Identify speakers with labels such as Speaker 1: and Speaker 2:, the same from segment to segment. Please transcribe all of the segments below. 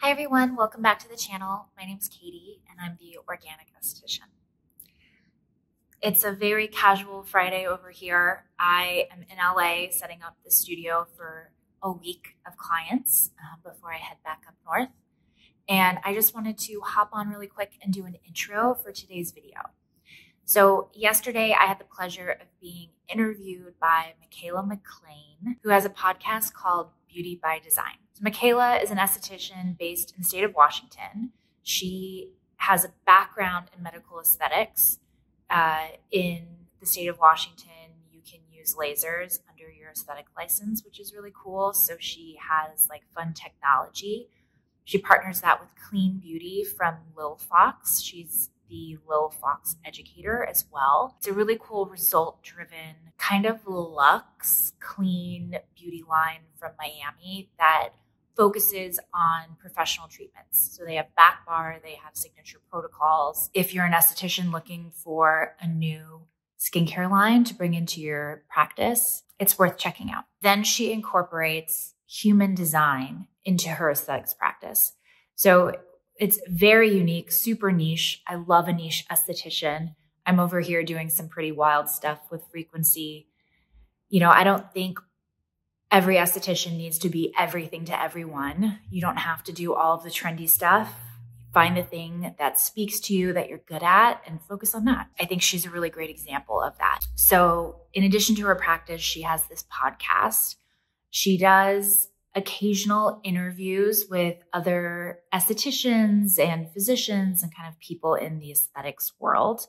Speaker 1: Hi everyone, welcome back to the channel. My name's Katie and I'm the organic esthetician. It's a very casual Friday over here. I am in LA setting up the studio for a week of clients before I head back up north. And I just wanted to hop on really quick and do an intro for today's video. So yesterday I had the pleasure of being interviewed by Mikaela Maclean, who has a podcast called Beauty by Design. So Mikaela is an esthetician based in the state of Washington. She has a background in medical aesthetics. In the state of Washington, you can use lasers under your aesthetic license, which is really cool. So she has like fun technology. She partners that with Clean Beauty from Lil Fox. She's the Lil Fox educator as well. It's a really cool result-driven kind of luxe, clean beauty line from Miami that focuses on professional treatments. So they have back bar, they have signature protocols. If you're an esthetician looking for a new skincare line to bring into your practice, it's worth checking out. Then she incorporates human design into her aesthetics practice. So it's very unique, super niche. I love a niche esthetician. I'm over here doing some pretty wild stuff with frequency. You know, I don't think every esthetician needs to be everything to everyone. You don't have to do all of the trendy stuff. Find the thing that speaks to you, that you're good at, and focus on that. I think she's a really great example of that. So in addition to her practice, she has this podcast. She does occasional interviews with other estheticians and physicians and kind of people in the aesthetics world.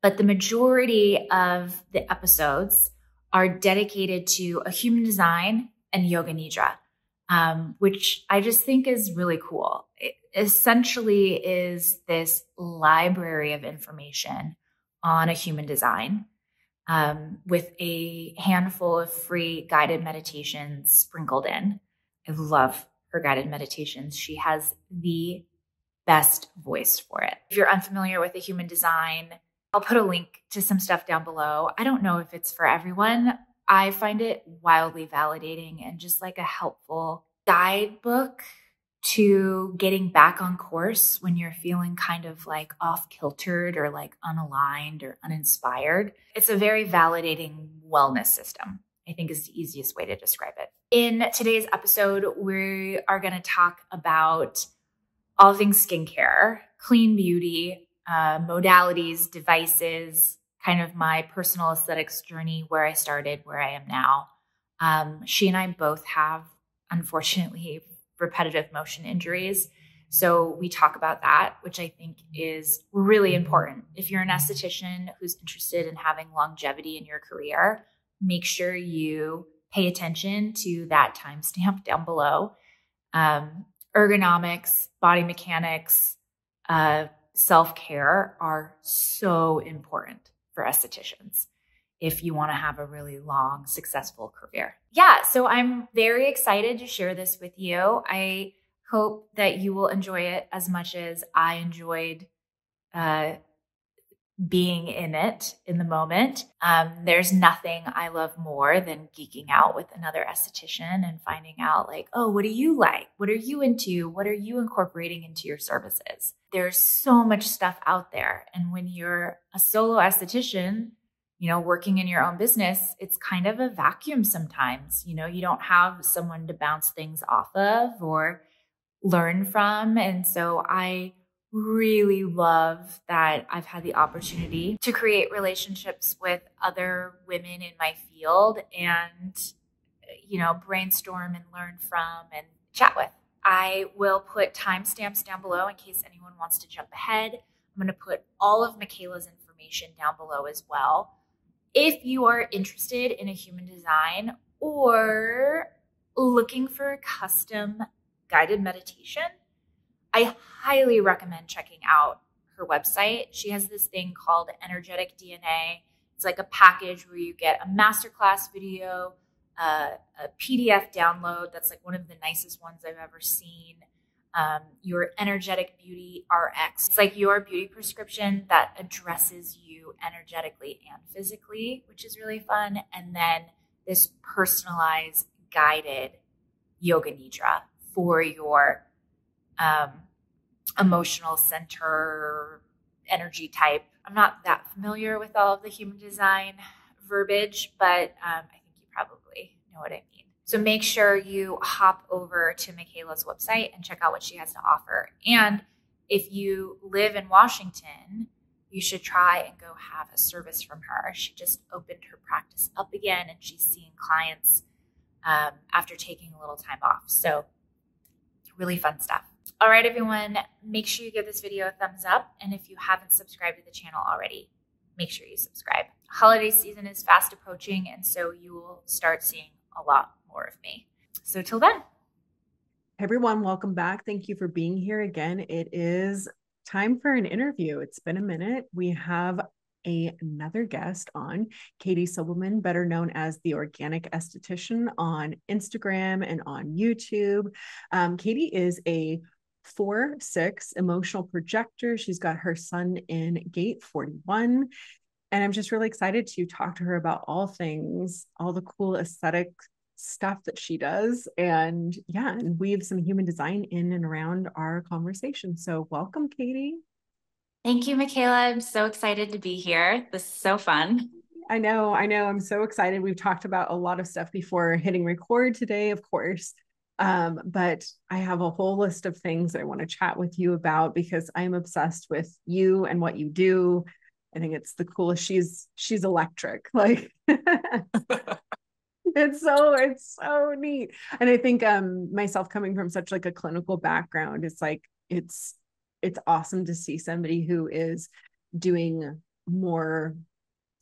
Speaker 1: But the majority of the episodes are dedicated to a human design and yoga nidra, which I just think is really cool. It essentially is this library of information on a human design with a handful of free guided meditations sprinkled in. I love her guided meditations. She has the best voice for it. If you're unfamiliar with the human design, I'll put a link to some stuff down below. I don't know if it's for everyone. I find it wildly validating and just like a helpful guidebook to getting back on course when you're feeling kind of like off-kiltered or like unaligned or uninspired. It's a very validating wellness system, I think is the easiest way to describe it. In today's episode, we are going to talk about all things skincare, clean beauty, modalities, devices, kind of my personal aesthetics journey, where I started, where I am now. She and I both have, unfortunately, repetitive motion injuries. So we talk about that, which I think is really important. If you're an esthetician who's interested in having longevity in your career, make sure you pay attention to that timestamp down below. Ergonomics, body mechanics, self-care are so important for estheticians if you want to have a really long, successful career. Yeah, so I'm very excited to share this with you. I hope that you will enjoy it as much as I enjoyed being in it in the moment. There's nothing I love more than geeking out with another esthetician and finding out like, oh, what do you like? What are you into? What are you incorporating into your services? There's so much stuff out there. And when you're a solo esthetician, you know, working in your own business, it's kind of a vacuum sometimes. You know, you don't have someone to bounce things off of or learn from. And so I really love that I've had the opportunity to create relationships with other women in my field and, you know, brainstorm and learn from and chat with. I will put timestamps down below in case anyone wants to jump ahead. I'm going to put all of Mikaela's information down below as well. If you are interested in a human design or looking for a custom guided meditation, I highly recommend checking out her website. She has this thing called Energetic DNA. It's like a package where you get a masterclass video, a PDF download that's like one of the nicest ones I've ever seen. Your Energetic Beauty RX. It's like your beauty prescription that addresses you energetically and physically, which is really fun. And then this personalized guided yoga nidra for your um, emotional center, energy type. I'm not that familiar with all of the human design verbiage, but I think you probably know what I mean. So make sure you hop over to Mikaela's website and check out what she has to offer. And if you live in Washington, you should try and go have a service from her. She just opened her practice up again, and she's seeing clients after taking a little time off. So really fun stuff. All right, everyone, make sure you give this video a thumbs up. And if you haven't subscribed to the channel already, make sure you subscribe. Holiday season is fast approaching, and so you will start seeing a lot more of me. So till then.
Speaker 2: Hey everyone, welcome back. Thank you for being here again. It is time for an interview. It's been a minute. We have another guest on, Katie Sobelman, better known as the Organic Esthetician on Instagram and on YouTube. Katie is a 4/6 emotional projector. She's got her son in gate 41. And I'm just really excited to talk to her about all things, all the cool aesthetic stuff that she does, and weave some human design in and around our conversation. So welcome, Katie.
Speaker 3: Thank you, Mikaela. I'm so excited to be here. This is so fun.
Speaker 2: I know. I'm so excited. We've talked about a lot of stuff before hitting record today, of course. But I have a whole list of things I want to chat with you about because I'm obsessed with you and what you do. I think it's the coolest. She's electric. Like it's so neat. And I think myself coming from such like a clinical background, it's like it's awesome to see somebody who is doing more,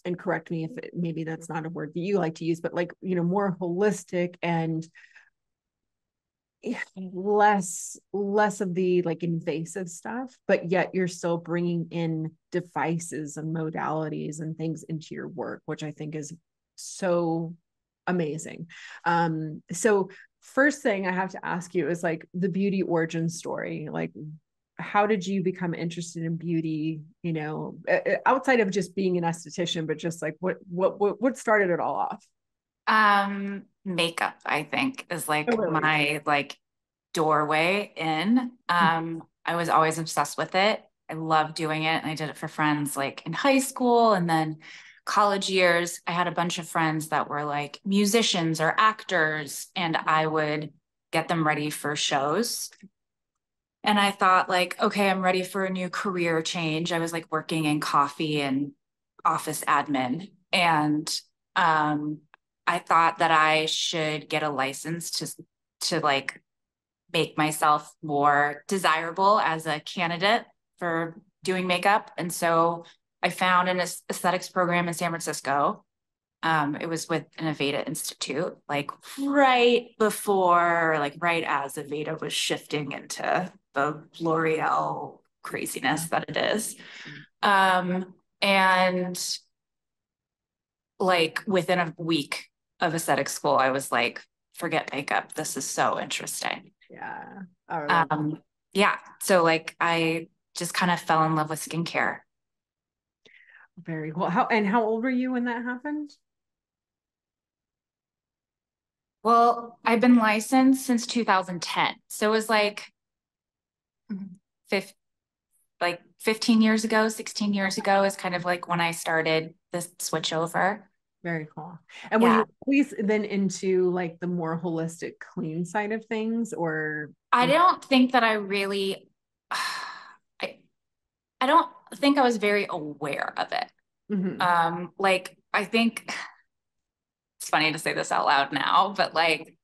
Speaker 2: and correct me if maybe that's not a word that you like to use, but like, more holistic and less of the like invasive stuff, but yet you're still bringing in devices and modalities and things into your work, which I think is so amazing. So first thing I have to ask you is like the beauty origin story. Like, how did you become interested in beauty, outside of just being an esthetician, but just like what started it all off?
Speaker 3: Makeup, I think, is like
Speaker 2: really?
Speaker 3: my like doorway in. I was always obsessed with it. I love doing it. And I did it for friends like in high school and then college years. I had a bunch of friends that were like musicians or actors, and I would get them ready for shows. And I thought like, okay, I'm ready for a new career change. I was like working in coffee and office admin. And I thought that I should get a license to like make myself more desirable as a candidate for doing makeup. And so I found an aesthetics program in San Francisco. It was with an Aveda Institute, like right before, like right as Aveda was shifting into the L'Oreal craziness that it is. And like within a week of aesthetic school, I was like, forget makeup. This is so interesting.
Speaker 2: Yeah.
Speaker 3: Yeah. So like I just kind of fell in love with skincare.
Speaker 2: Very cool. How old were you when that happened?
Speaker 3: Well, I've been licensed since 2010. So it was like 15 years ago, 16 years ago is kind of like when I started this switch over.
Speaker 2: Very cool. And were you always then into like the more holistic, clean side of things, or?
Speaker 3: I don't think that I really, I don't think I was very aware of it. Like I think it's funny to say this out loud now, but like,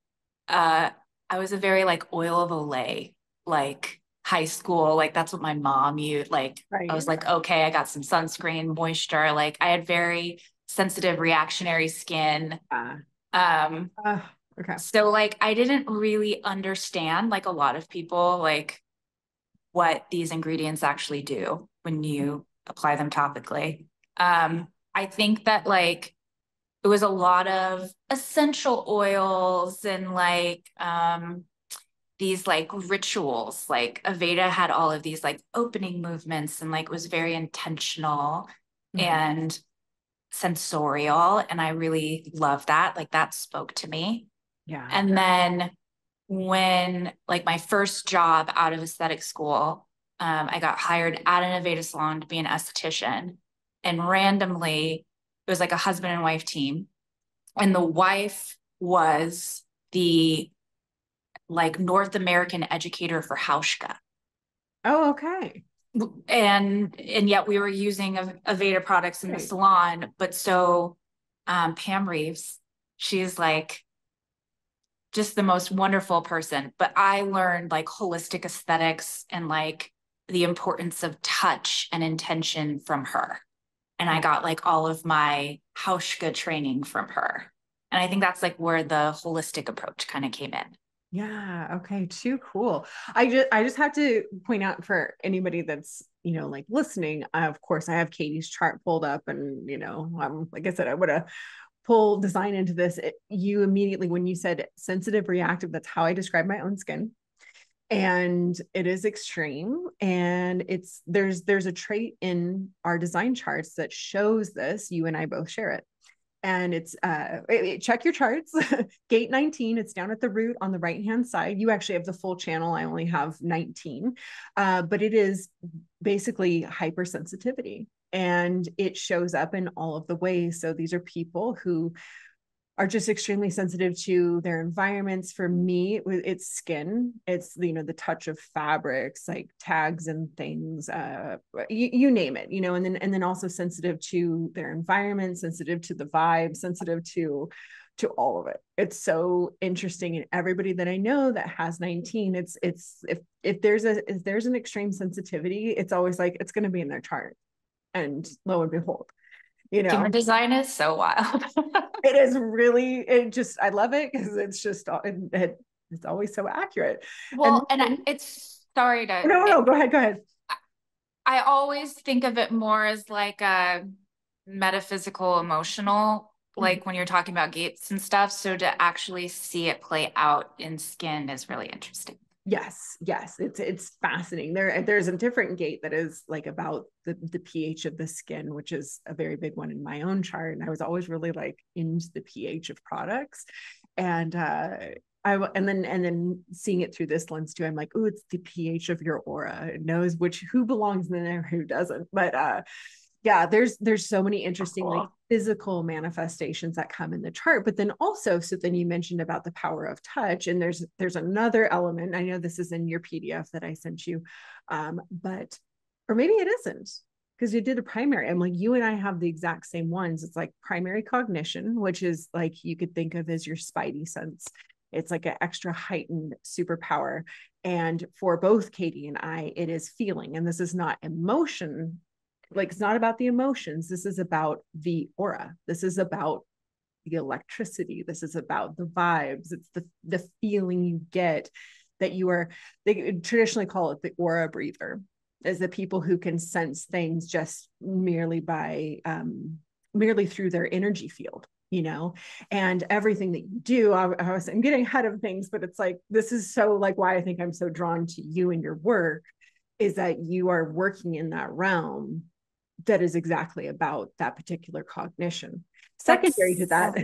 Speaker 3: I was a very like oil of Olay, like high school, like that's what my mom used. Like
Speaker 2: right.
Speaker 3: I was like, okay, I got some sunscreen, moisture. Like I had very sensitive, reactionary skin.
Speaker 2: Okay.
Speaker 3: So like I didn't really understand, like a lot of people, like what these ingredients actually do when you apply them topically. I think that like it was a lot of essential oils and like these like rituals. Like Aveda had all of these like opening movements and like was very intentional and sensorial. And I really love that. Like that spoke to me.
Speaker 2: Yeah.
Speaker 3: And then when like my first job out of aesthetic school, I got hired at an Aveda salon to be an esthetician. And randomly, it was like a husband and wife team. And the wife was the like North American educator for Hauschka.
Speaker 2: Oh, okay.
Speaker 3: And yet we were using Aveda products in the salon. But so Pam Reeves, she's like just the most wonderful person. But I learned like holistic aesthetics and like the importance of touch and intention from her. And I got like all of my Hauschka training from her. And I think that's like where the holistic approach kind of came in.
Speaker 2: Yeah. Okay. Too cool. I just have to point out for anybody that's, like listening, of course I have Katie's chart pulled up and, like I said, I would have pull design into this. You immediately, when you said sensitive, reactive, that's how I describe my own skin. And it is extreme. And there's a trait in our design charts that shows this. You and I both share it. And it's check your charts. Gate 19, it's down at the root on the right hand side. You actually have the full channel. I only have 19, but it is basically hypersensitivity, and it shows up in all of the ways. So these are people who are just extremely sensitive to their environments. For me, it's skin. It's, the touch of fabrics, like tags and things, you name it, and then also sensitive to their environment, sensitive to the vibe, sensitive to all of it. It's so interesting. And everybody that I know that has 19, it's if there's an extreme sensitivity, it's always like, it's going to be in their chart. And lo and behold,
Speaker 3: Human design is so wild.
Speaker 2: It is really, I love it because it's just, it's always so accurate.
Speaker 3: Well, and it's, sorry to.
Speaker 2: No, go ahead.
Speaker 3: I always think of it more as like a metaphysical, emotional, like when you're talking about gates and stuff. So to actually see it play out in skin is really interesting.
Speaker 2: Yes. It's fascinating. There's a different gate that is like about the pH of the skin, which is a very big one in my own chart. And I was always really like into the pH of products. And and then seeing it through this lens too, I'm like, oh, it's the pH of your aura. It knows who belongs in there, who doesn't. But yeah, there's so many interesting like physical manifestations that come in the chart. But then also, so then you mentioned about the power of touch, and there's another element. I know this is in your PDF that I sent you, but or maybe it isn't, because you did a primary. I'm like, you and I have the exact same ones. It's like primary cognition, which is like you could think of as your spidey sense. It's like an extra heightened superpower. And for both Katie and I, it is feeling. And this is not emotion. Like, it's not about the emotions. This is about the aura. This is about the electricity. This is about the vibes. It's the feeling you get that you are, they traditionally call it the aura breather, as the people who can sense things just merely through their energy field, and everything that you do. I'm getting ahead of things, but it's like, this is so like why I think I'm so drawn to you and your work, is that you are working in that realm that is exactly about that particular cognition. Secondary to that,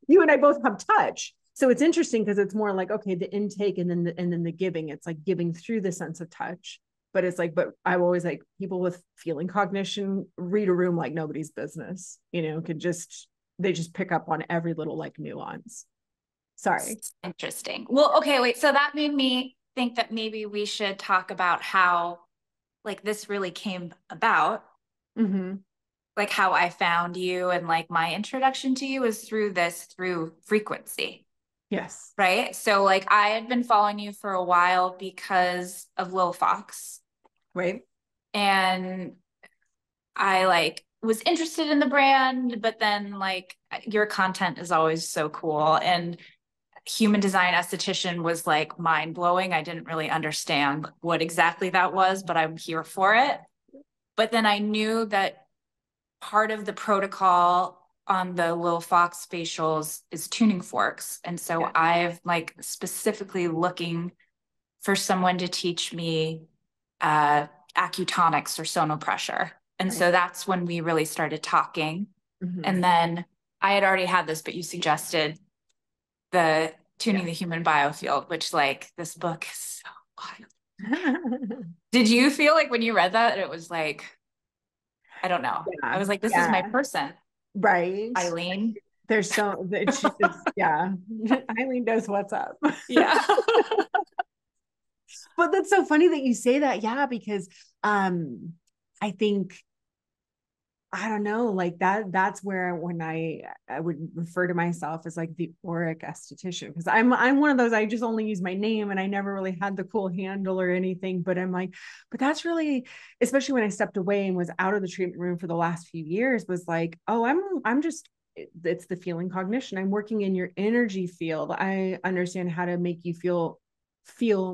Speaker 2: you and I both have touch. So it's interesting because it's more like, okay, the intake and then the giving. It's like giving through the sense of touch. But it's like, but I always like people with feeling cognition read a room like nobody's business, they just pick up on every little like nuance. Sorry.
Speaker 3: Interesting. Well, okay, wait. So that made me think that maybe we should talk about how like this really came about, like how I found you, and like my introduction to you is through frequency.
Speaker 2: Yes.
Speaker 3: Right. So like I had been following you for a while because of Lil Fox.
Speaker 2: Right.
Speaker 3: And I like was interested in the brand, but then like your content is always so cool. And human design esthetician was like mind blowing. I didn't really understand what exactly that was, but I'm here for it. But then I knew that part of the protocol on the Lil Fox facials is tuning forks. And so I've like specifically looking for someone to teach me acutonics or sonopressure. And so that's when we really started talking. And then I had already had this, but you suggested the Tuning the Human Biofield, which like this book is so wild. Did you feel like when you read that, it was like, I don't know. I was like, this is my person.
Speaker 2: Right.
Speaker 3: Eileen.
Speaker 2: There's so, it's just, yeah. Eileen knows what's up.
Speaker 3: Yeah.
Speaker 2: But that's so funny that you say that. Yeah. Because, I think, I don't know, like that's where when I would refer to myself as like the auric esthetician, because I'm one of those, I just only use my name and I never really had the cool handle or anything, but I'm like, but that's really, especially when I stepped away and was out of the treatment room for the last few years, was like, oh, I'm just, it's the feeling cognition. I'm working in your energy field. I understand how to make you feel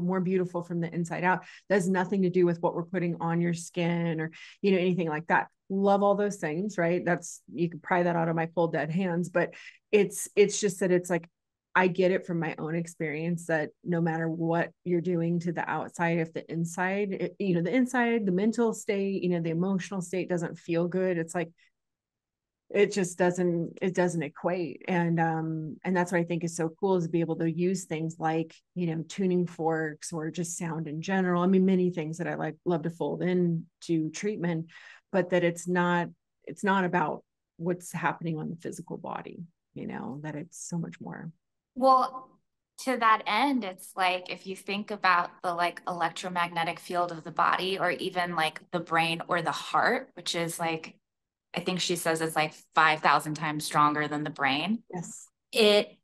Speaker 2: more beautiful from the inside out. That has nothing to do with what we're putting on your skin or, anything like that. Love all those things, right? That's, you can pry that out of my cold dead hands, but it's just that it's like, I get it from my own experience that no matter what you're doing to the outside, if the inside, the inside, the mental state, the emotional state doesn't feel good, it's like, it just doesn't equate. And that's what I think is so cool, is to be able to use things like, tuning forks or just sound in general. I mean, many things that I love to fold into treatment, but that it's not about what's happening on the physical body, that it's so much more.
Speaker 3: Well, to that end, it's like, if you think about the like electromagnetic field of the body, or even like the brain or the heart, which is like, I think she says it's like 5,000 times stronger than the brain.
Speaker 2: Yes.
Speaker 3: It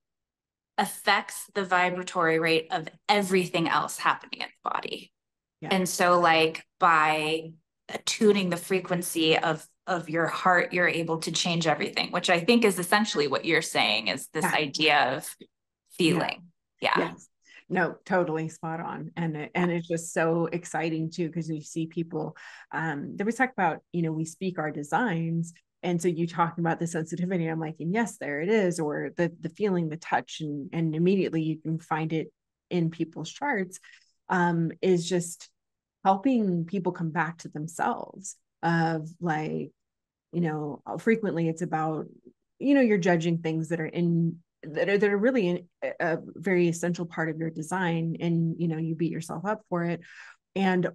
Speaker 3: affects the vibratory rate of everything else happening in the body. Yeah. And so like by tuning the frequency of your heart, you're able to change everything, which I think is essentially what you're saying, is this idea of feeling. Yeah.
Speaker 2: Yes. No, totally spot on. And it's just so exciting too, because you see people that we talk about, we speak our designs. And so you talking about the sensitivity, I'm like, and yes, there it is. Or the feeling, the touch, and immediately you can find it in people's charts, is just helping people come back to themselves, of like, frequently it's about, you're judging things that are really a very essential part of your design, and you beat yourself up for it,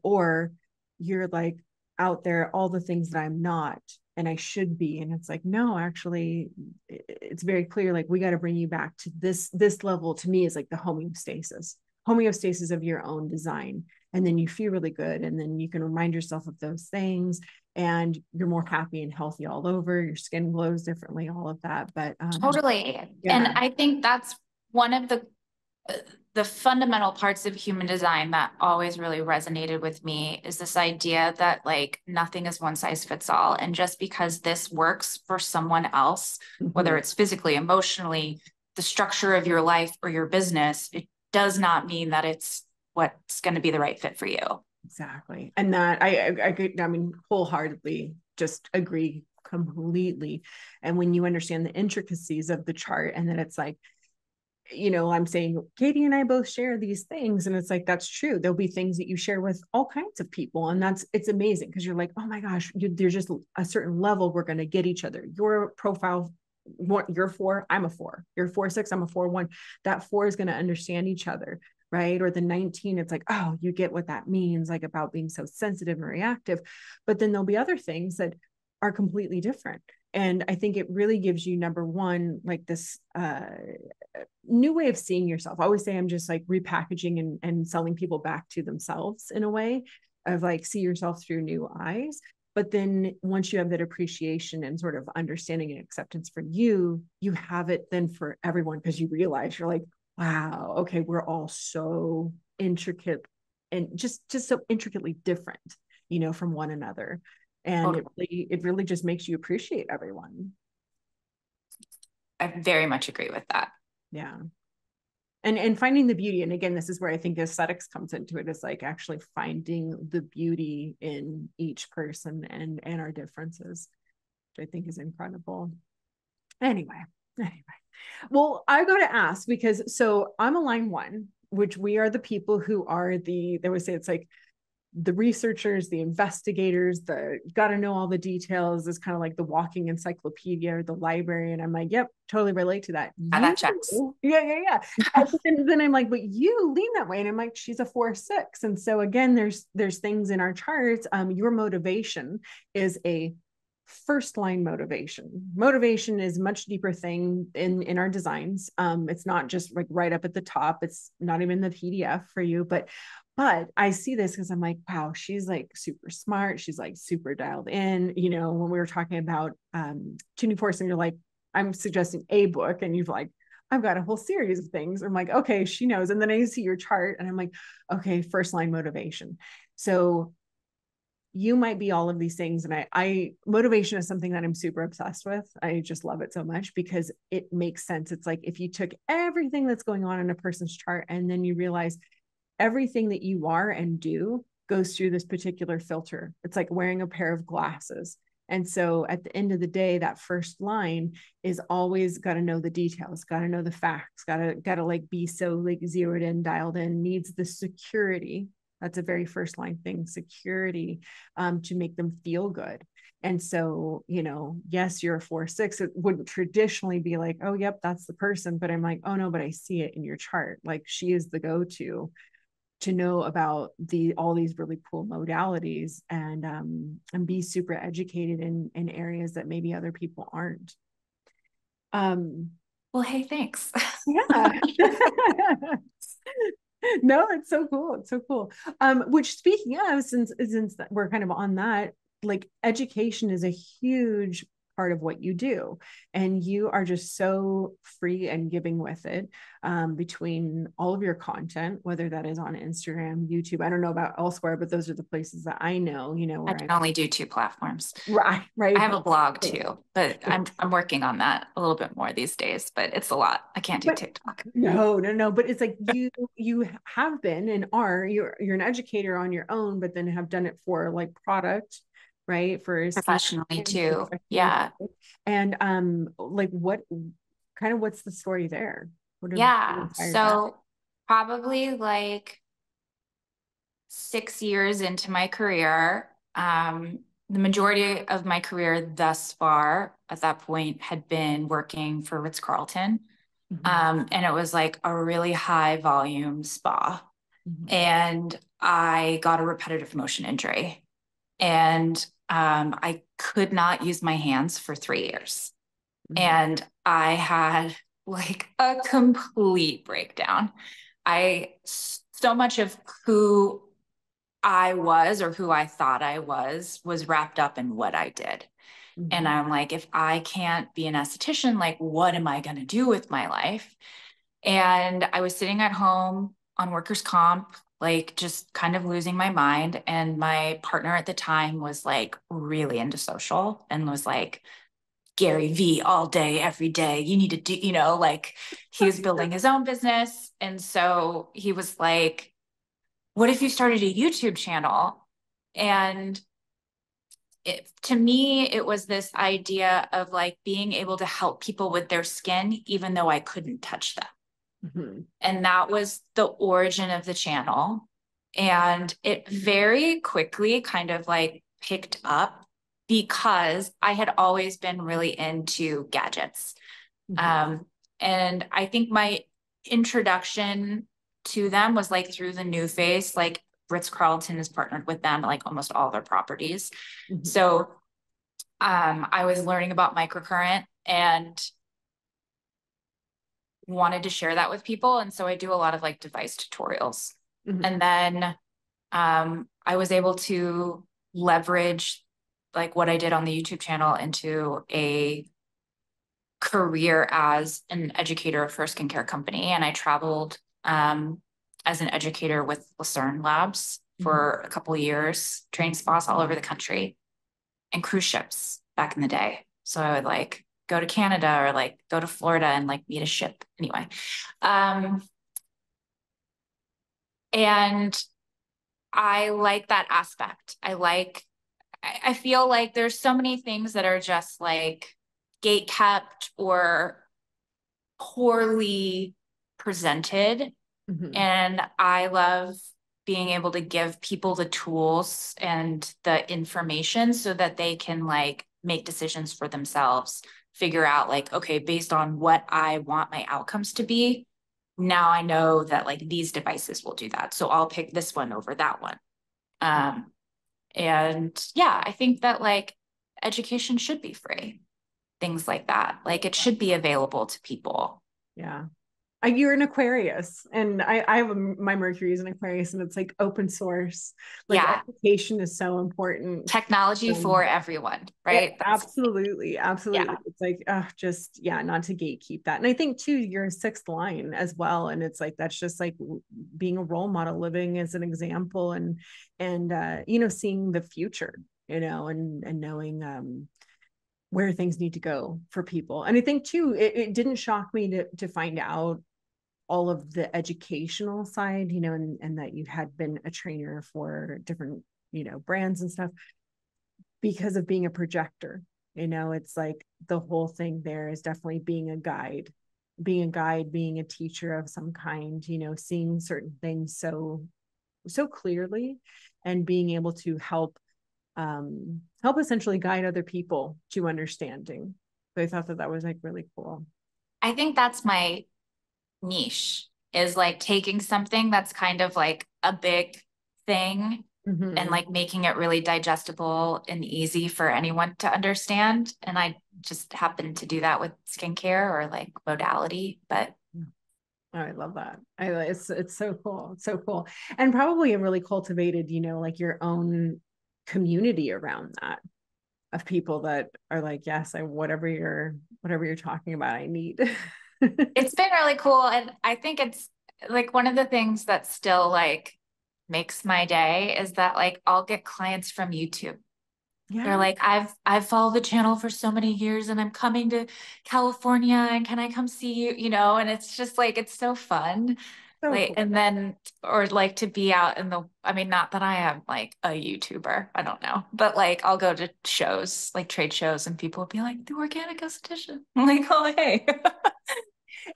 Speaker 2: or you're like out there, all the things that I'm not and I should be, and it's like, no, actually it's very clear, like we got to bring you back to this level. To me is like the homeostasis of your own design, and then you feel really good, and then you can remind yourself of those things, and you're more happy and healthy all over. Your skin glows differently, all of that. But
Speaker 3: totally. Yeah. And I think that's one of the fundamental parts of human design that always really resonated with me, is this idea that like nothing is one size fits all. And just because this works for someone else, whether it's physically, emotionally, the structure of your life or your business, it does not mean that it's what's going to be the right fit for you.
Speaker 2: Exactly. And that I mean, wholeheartedly just agree completely. And when you understand the intricacies of the chart, and that it's like, I'm saying Katie and I both share these things, and it's like, that's true. There'll be things that you share with all kinds of people, and it's amazing, because you're like, oh my gosh, there's just a certain level we're going to get each other. Your profile, you're 4, I'm a 4. You're 4-6, I'm a 4-1. That 4 is going to understand each other, right? Or the 19, it's like, oh, you get what that means, like about being so sensitive and reactive. But then there'll be other things that are completely different. And I think it really gives you, number one, like this new way of seeing yourself. I always say I'm just like repackaging and selling people back to themselves, in a way of like, see yourself through new eyes. But then once you have that appreciation and sort of understanding and acceptance for you, you have it then for everyone, because you realize, you're like, wow, okay, we're all so intricate and just so intricately different, from one another. And it really just makes you appreciate everyone.
Speaker 3: I very much agree with that.
Speaker 2: Yeah. And finding the beauty. And again, this is where I think aesthetics comes into it, is like actually finding the beauty in each person and our differences, which I think is incredible. Anyway, well, I got to ask, because so I'm a line 1, which we are the people who are they would say it's like the researchers, the investigators, the got to know all the details, is kind of like the walking encyclopedia or the library. And I'm like, yep, totally relate to that.
Speaker 3: That checks.
Speaker 2: Yeah. And then I'm like, but you lean that way. And I'm like, she's a 4-6. And so again, there's things in our charts. Your motivation is a first line motivation. Motivation is a much deeper thing in our designs. It's not just like right up at the top. It's not even the PDF for you, but I see this because I'm like, wow, she's like super smart. She's like super dialed in. You know, when we were talking about tuning force, and you're like, I'm suggesting a book, and you've like, I've got a whole series of things. I'm like, okay, she knows. And then I see your chart, and I'm like, okay, first line motivation. So you might be all of these things. And I motivation is something that I'm super obsessed with. I just love it so much because it makes sense. It's like if you took everything that's going on in a person's chart and then you realize everything that you are and do goes through this particular filter. It's like wearing a pair of glasses. And so at the end of the day, that first line is always got to know the details, got to know the facts, got to like be so like zeroed in, dialed in, needs the security. That's a very first line thing, security, to make them feel good. And so, you know, yes, you're a 4-6. It wouldn't traditionally be like, oh, yep, that's the person. But I'm like, oh no, but I see it in your chart. Like she is the go-to to know about all these really cool modalities and be super educated in areas that maybe other people aren't.
Speaker 3: Well, hey, thanks.
Speaker 2: Yeah. No, it's so cool. It's so cool. Which speaking of, since we're kind of on that, like education is a huge part of what you do. And you are just so free and giving with it, between all of your content, whether that is on Instagram, YouTube. I don't know about elsewhere, but those are the places that I know, you know,
Speaker 3: I
Speaker 2: where
Speaker 3: can only do 2 platforms.
Speaker 2: right.
Speaker 3: I have a blog too, but I'm working on that a little bit more these days, but it's a lot. I can't do TikTok.
Speaker 2: No. But it's like you have been and are, you're an educator on your own, but then have done it for like product, right? For
Speaker 3: Professionally too. Yeah.
Speaker 2: And like what's the story there?
Speaker 3: Yeah. So probably like 6 years into my career, the majority of my career thus far at that point had been working for Ritz-Carlton. And it was like a really high volume spa. And I got a repetitive motion injury. And I could not use my hands for 3 years. And I had like a complete breakdown. So much of who I was or who I thought I was wrapped up in what I did. And I'm like, if I can't be an esthetician, like, what am I going to do with my life? And I was sitting at home on workers' comp, like just kind of losing my mind. And my partner at the time was like really into social and was like, Gary V all day, every day. You need to do, you know, like he was building his own business. And so he was like, what if you started a YouTube channel? And to me, it was this idea of like being able to help people with their skin, even though I couldn't touch them. And that was the origin of the channel. And it very quickly kind of like picked up because I had always been really into gadgets. And I think my introduction to them was like through the New Face, like Ritz-Carlton is partnered with them, like almost all their properties. So I was learning about microcurrent and wanted to share that with people. And so I do a lot of like device tutorials. And then I was able to leverage like what I did on the YouTube channel into a career as an educator for a skincare company. And I traveled as an educator with Lucerne Labs for a couple of years, trained spas all over the country and cruise ships back in the day. So I would like go to Canada or like go to Florida and like meet a ship anyway. And I like that aspect. I feel like there's so many things that are just like gate kept or poorly presented. And I love being able to give people the tools and the information so that they can like make decisions for themselves, figure out like, okay, based on what I want my outcomes to be, now I know that like these devices will do that. So I'll pick this one over that one. And yeah, I think that like education should be free, things like that. Like it should be available to people.
Speaker 2: Yeah. You're an Aquarius, and I have my Mercury is an Aquarius, and it's like open source. Like education is so important.
Speaker 3: Technology for everyone, right?
Speaker 2: Absolutely. Absolutely. It's like, just, not to gatekeep that. And I think too, you're a sixth line as well. And it's like, that's just like being a role model, living as an example, and, seeing the future, and knowing, where things need to go for people. And I think too, it didn't shock me to find out all of the educational side, and that you had been a trainer for different, brands and stuff, because of being a projector. It's like the whole thing there is definitely being a guide, being a teacher of some kind, seeing certain things so clearly, and being able to help essentially guide other people to understanding. So I thought that was like really cool.
Speaker 3: I think that's my niche, is like taking something that's kind of like a big thing and like making it really digestible and easy for anyone to understand. And I just happen to do that with skincare or like Modality, but
Speaker 2: I love that. It's so cool. It's so cool. And probably a really cultivated, like your own community around that, of people that are like, yes, whatever you're talking about, I need.
Speaker 3: It's been really cool. And I think it's like one of the things that still like makes my day is that like I'll get clients from YouTube. Yeah. They're like, I've followed the channel for so many years and I'm coming to California and can I come see you, and it's just like, it's so fun. So like, cool. And then, or like to be out in not that I am like a YouTuber, I don't know, but like I'll go to shows, like trade shows, and people will be like, the organic esthetician. I'm like, oh, hey.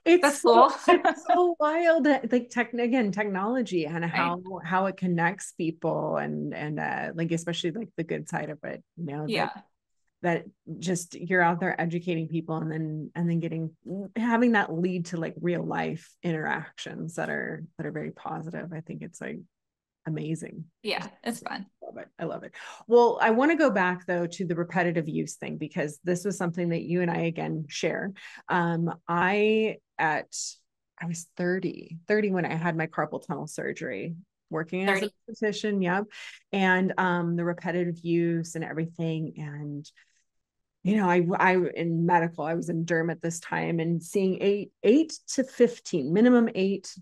Speaker 2: That's cool. It's so wild, like technology and how it connects people, and like especially like the good side of it, that just you're out there educating people, and then having that lead to like real life interactions that are very positive. I think it's like amazing.
Speaker 3: Yeah, it's fun.
Speaker 2: I love it. Well, I want to go back though to the repetitive use thing, because this was something that you and I again share. I was 30 when I had my carpal tunnel surgery, working as a physician. Yep. And the repetitive use and everything. And I in medical, I was in derm at this time, and seeing 8 to 15, minimum 8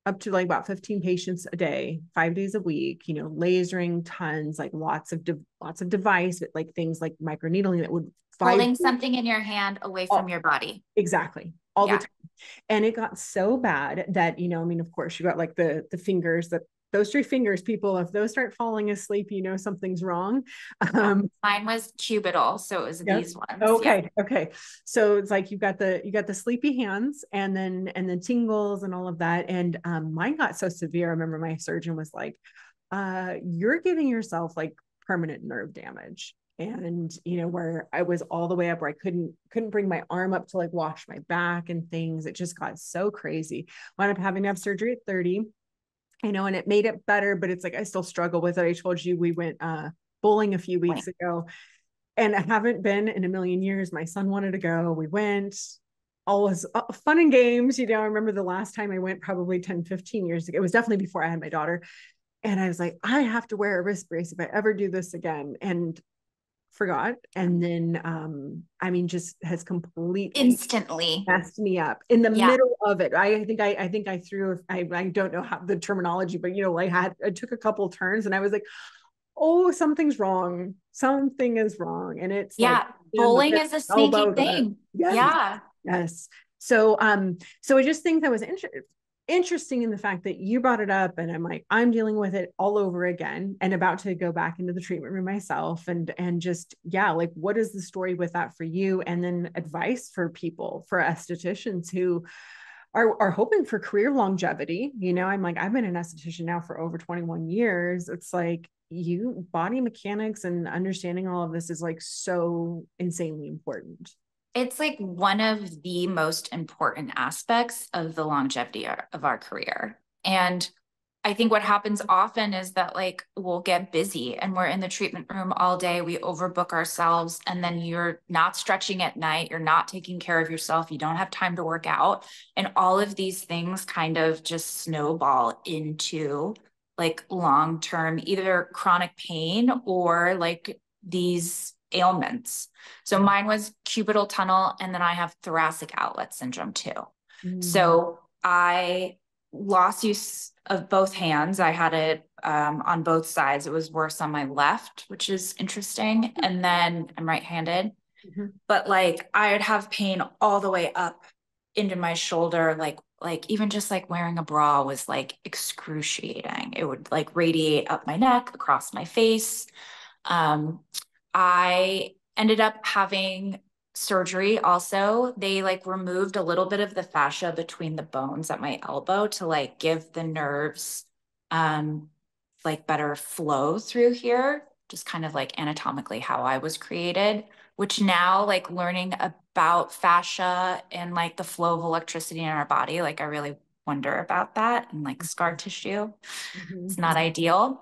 Speaker 2: up to like about 15 patients a day, 5 days a week, lasering tons, like lots of device, like things like microneedling that would
Speaker 3: holding something in your hand away from your body.
Speaker 2: Exactly. All the time. And it got so bad that, of course you got like the fingers, that those 3 fingers, people, if those start falling asleep, something's wrong.
Speaker 3: Mine was cubital, so it was these ones.
Speaker 2: Okay. So it's like you got the sleepy hands, and then tingles and all of that. And mine got so severe. I remember my surgeon was like, you're giving yourself like permanent nerve damage. And where I was all the way up, where I couldn't bring my arm up to like wash my back and things. It just got so crazy. Wound up having to have surgery at 30. And it made it better, but it's like I still struggle with it. I told you we went bowling a few weeks ago, and I haven't been in a million years. My son wanted to go. We went. All was fun and games. I remember the last time I went, probably 10, 15 years ago. It was definitely before I had my daughter. And I was like, I have to wear a wrist brace if I ever do this again. And forgot. And then, just has completely
Speaker 3: instantly
Speaker 2: messed me up in the middle of it. I think I threw, I don't know how the terminology, but I took a couple turns, and I was like, oh, something's wrong. Something is wrong. And it's like,
Speaker 3: bowling is a sneaky thing.
Speaker 2: Yes. So I just think that was interesting in the fact that you brought it up, and I'm like, I'm dealing with it all over again and about to go back into the treatment room myself, and just like, what is the story with that for you? And then advice for people, for estheticians who are hoping for career longevity. You know, I'm like, I've been an esthetician now for over 21 years. It's like body mechanics and understanding all of this is like so insanely important.
Speaker 3: It's like one of the most important aspects of the longevity of our career. And I think what happens often is that like we'll get busy and we're in the treatment room all day, we overbook ourselves, and then you're not stretching at night, you're not taking care of yourself, you don't have time to work out. And all of these things kind of just snowball into like long-term, either chronic pain or like these ailments. So mine was cubital tunnel, and then I have thoracic outlet syndrome too. So I lost use of both hands. I had it on both sides. It was worse on my left, which is interesting. And then I'm right-handed. But like I would have pain all the way up into my shoulder, like even just like wearing a bra was like excruciating. It would like radiate up my neck, across my face. I ended up having surgery also. They like removed a little bit of the fascia between the bones at my elbow to like give the nerves like better flow through here, just kind of like anatomically how I was created, which now like learning about fascia and like the flow of electricity in our body, like I really wonder about that, and like scar tissue. It's not ideal.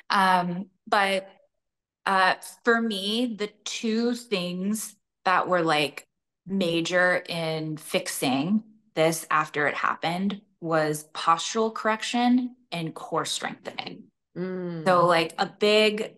Speaker 3: But for me, the two things that were like major in fixing this after it happened was postural correction and core strengthening. So like a big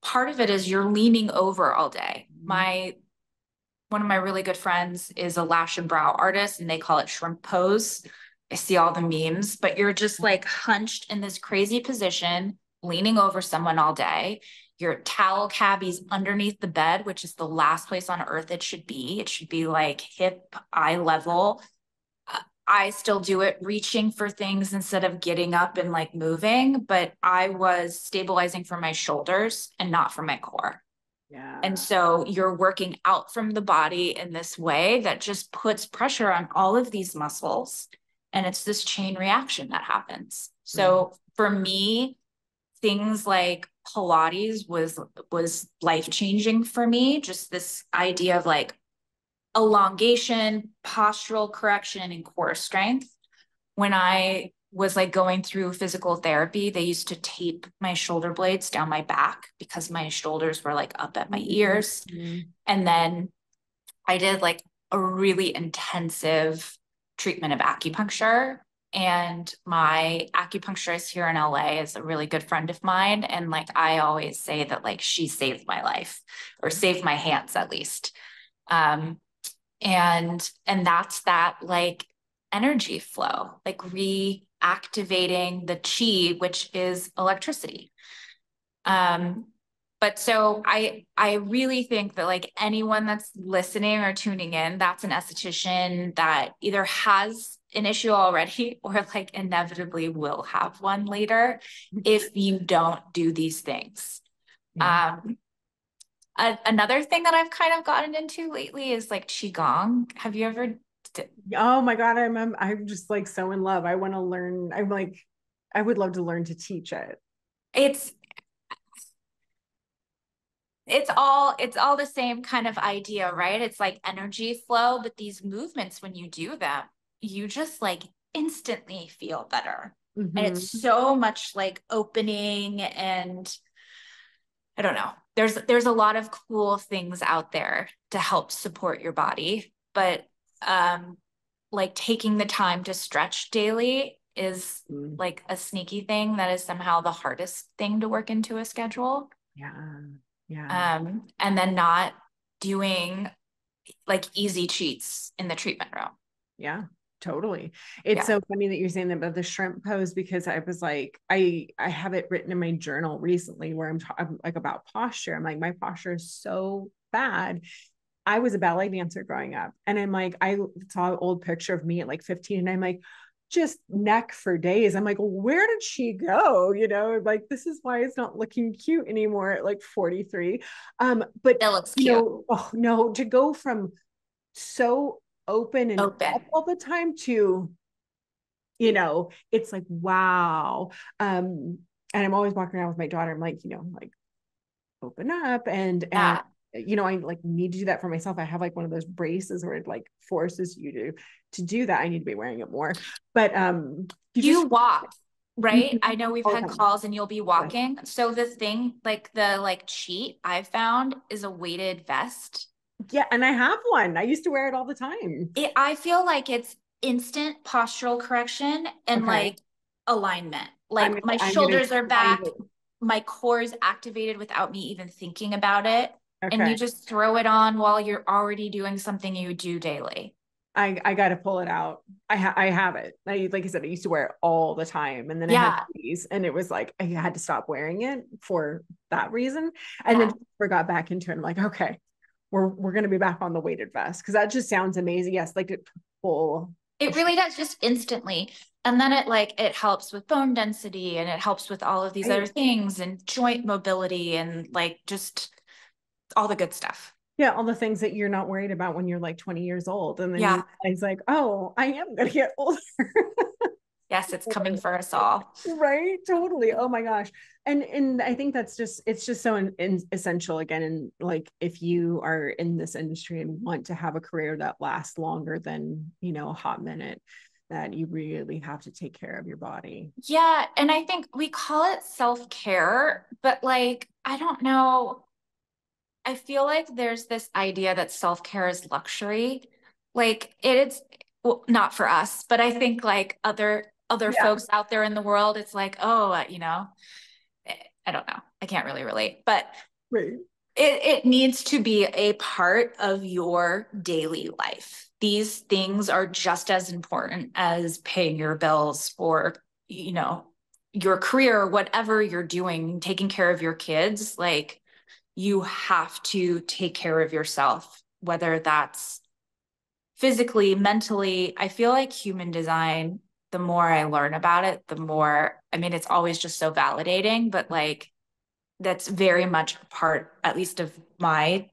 Speaker 3: part of it is you're leaning over all day. One of my really good friends is a lash and brow artist, and they call it shrimp pose. I see all the memes, but you're just like hunched in this crazy position, leaning over someone all day. Your towel cavity's underneath the bed, which is the last place on earth it should be. It should be like hip, eye level. I still do it reaching for things instead of getting up and like moving, but I was stabilizing for my shoulders and not for my core.
Speaker 2: Yeah.
Speaker 3: And so you're working out from the body in this way that just puts pressure on all of these muscles. And it's this chain reaction that happens. So for me, things like Pilates was life-changing for me. Just this idea of like elongation, postural correction, and core strength. When I was like going through physical therapy, they used to tape my shoulder blades down my back because my shoulders were like up at my ears. And then I did like a really intensive treatment of acupuncture. And my acupuncturist here in LA is a really good friend of mine. And like, I always say that like she saved my life, or saved my hands at least. And that's that like energy flow, like reactivating the chi, which is electricity. But so I really think that like anyone that's listening or tuning in, that's an esthetician that either has an issue already or like inevitably will have one later if you don't do these things. Another thing that I've kind of gotten into lately is like Qigong. Have you ever?
Speaker 2: Oh my God, I'm just like so in love. I want to learn. I'm like, I would love to learn to teach it.
Speaker 3: It's all the same kind of idea, right? It's like energy flow, but these movements, when you do them, you just like instantly feel better. And it's so much like opening, and I don't know. There's a lot of cool things out there to help support your body, but like taking the time to stretch daily is like a sneaky thing that is somehow the hardest thing to work into a schedule. And then not doing like easy cheats in the treatment room.
Speaker 2: Yeah, totally. It's so funny that you're saying that about the shrimp pose, because I was like, I have it written in my journal recently where I'm like about posture. I'm like, my posture is so bad. I was a ballet dancer growing up, and I'm like, I saw an old picture of me at like 15, and I'm like, just neck for days. I'm like, well, where did she go? You know, like, this is why it's not looking cute anymore at like 43. But
Speaker 3: it looks cute.
Speaker 2: Oh no, to go from so open and up all the time to, you know, it's like, wow. And I'm always walking around with my daughter. I'm like, you know, like open up and you know, I like need to do that for myself. I have like one of those braces where it like forces you to do that. I need to be wearing it more. But
Speaker 3: you walk, right? I know we've had
Speaker 2: time.
Speaker 3: calls and you'll be walking. Yeah. So the thing, like the like cheat I've found is a weighted vest.
Speaker 2: Yeah, and I have one. I used to wear it all the time.
Speaker 3: I feel like it's instant postural correction and like alignment. Like my shoulders are back, my core is activated without me even thinking about it. And you just throw it on while you're already doing something you do daily.
Speaker 2: I got to pull it out. I have it. Like I said, I used to wear it all the time, and then I had these, and it was like I had to stop wearing it for that reason, and then got back into it. I'm like, okay, we're gonna be back on the weighted vest because that just sounds amazing. Yes, like it pull.
Speaker 3: It really does, just instantly. And then it helps with bone density, and it helps with all of these other things, and joint mobility, and like just all the good stuff.
Speaker 2: Yeah, all the things that you're not worried about when you're like 20 years old. And then it's like, oh, I am going to get older.
Speaker 3: Yes, it's coming for us all.
Speaker 2: Right? Totally. Oh my gosh. And I think that's just, it's just so essential again. And like, if you are in this industry and want to have a career that lasts longer than, you know, a hot minute, that you really have to take care of your body.
Speaker 3: Yeah. And I think we call it self-care, but like, I don't know. I feel like there's this idea that self-care is luxury. Like it's well, not for us, but I think like other folks out there in the world, it's like, oh, you know, I don't know. I can't really relate, but it needs to be a part of your daily life. These things are just as important as paying your bills or, you know, your career, whatever you're doing, taking care of your kids. Like, you have to take care of yourself, whether that's physically, mentally. I feel like human design, the more I learn about it, the more, I mean, it's always just so validating, but like, that's very much a part, at least of my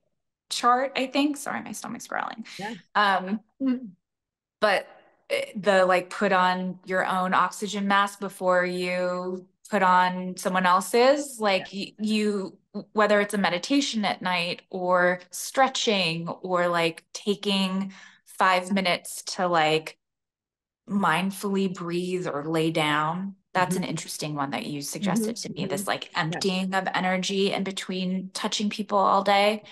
Speaker 3: chart, I think. Sorry, my stomach's growling.
Speaker 2: Yeah.
Speaker 3: But the like put on your own oxygen mask before you put on someone else's, like you whether it's a meditation at night or stretching or like taking 5 minutes to like mindfully breathe or lay down. That's an interesting one that you suggested to me, this like emptying of energy in between touching people all day.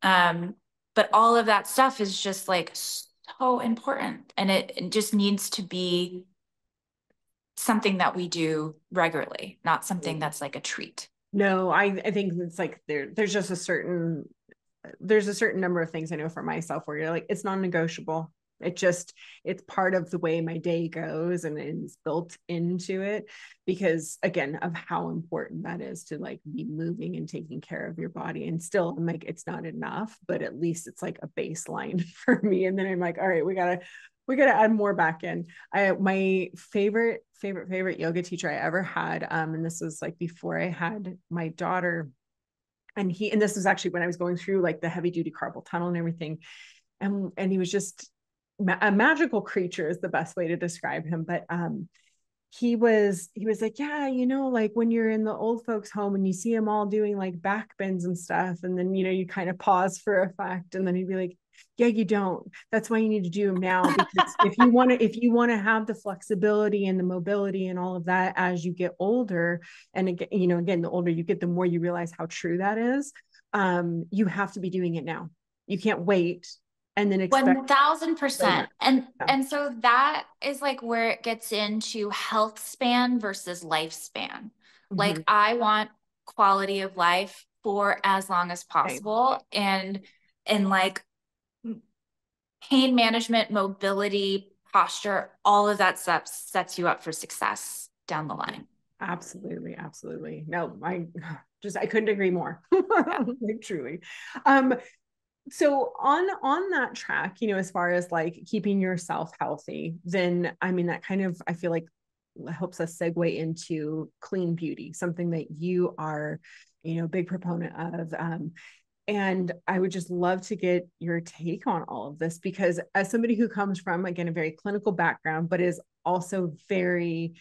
Speaker 3: But all of that stuff is just like so important, and it just needs to be something that we do regularly, not something that's like a treat.
Speaker 2: No, I think it's like there's just a certain number of things I know for myself where you're like, it's non-negotiable. It's part of the way my day goes, and it's built into it because again, of how important that is to like be moving and taking care of your body. And still I'm like, it's not enough, but at least it's like a baseline for me. And then I'm like, all right, we gotta add more back in. My favorite yoga teacher I ever had, and this was like before I had my daughter, and this was actually when I was going through like the heavy duty carpal tunnel and everything. And he was just a magical creature is the best way to describe him. But he was like, yeah, you know, like when you're in the old folks home and you see them all doing like back bends and stuff, and then, you know, you kind of pause for effect, and then he'd be like, yeah, you don't. That's why you need to do them now, because if you want to have the flexibility and the mobility and all of that as you get older, and again, you know, again, the older you get, the more you realize how true that is. You have to be doing it now. You can't wait and then expect
Speaker 3: 1000%. And so that is like where it gets into health span versus lifespan. Like I want quality of life for as long as possible. And like pain management, mobility, posture, all of that stuff sets you up for success down the line.
Speaker 2: Absolutely. Absolutely. No, I couldn't agree more. Like, truly. So on that track, you know, as far as like keeping yourself healthy, then I mean, that kind of, I feel like helps us segue into clean beauty, something that you are, you know, big proponent of. And I would just love to get your take on all of this, because as somebody who comes from, again, a very clinical background, but is also very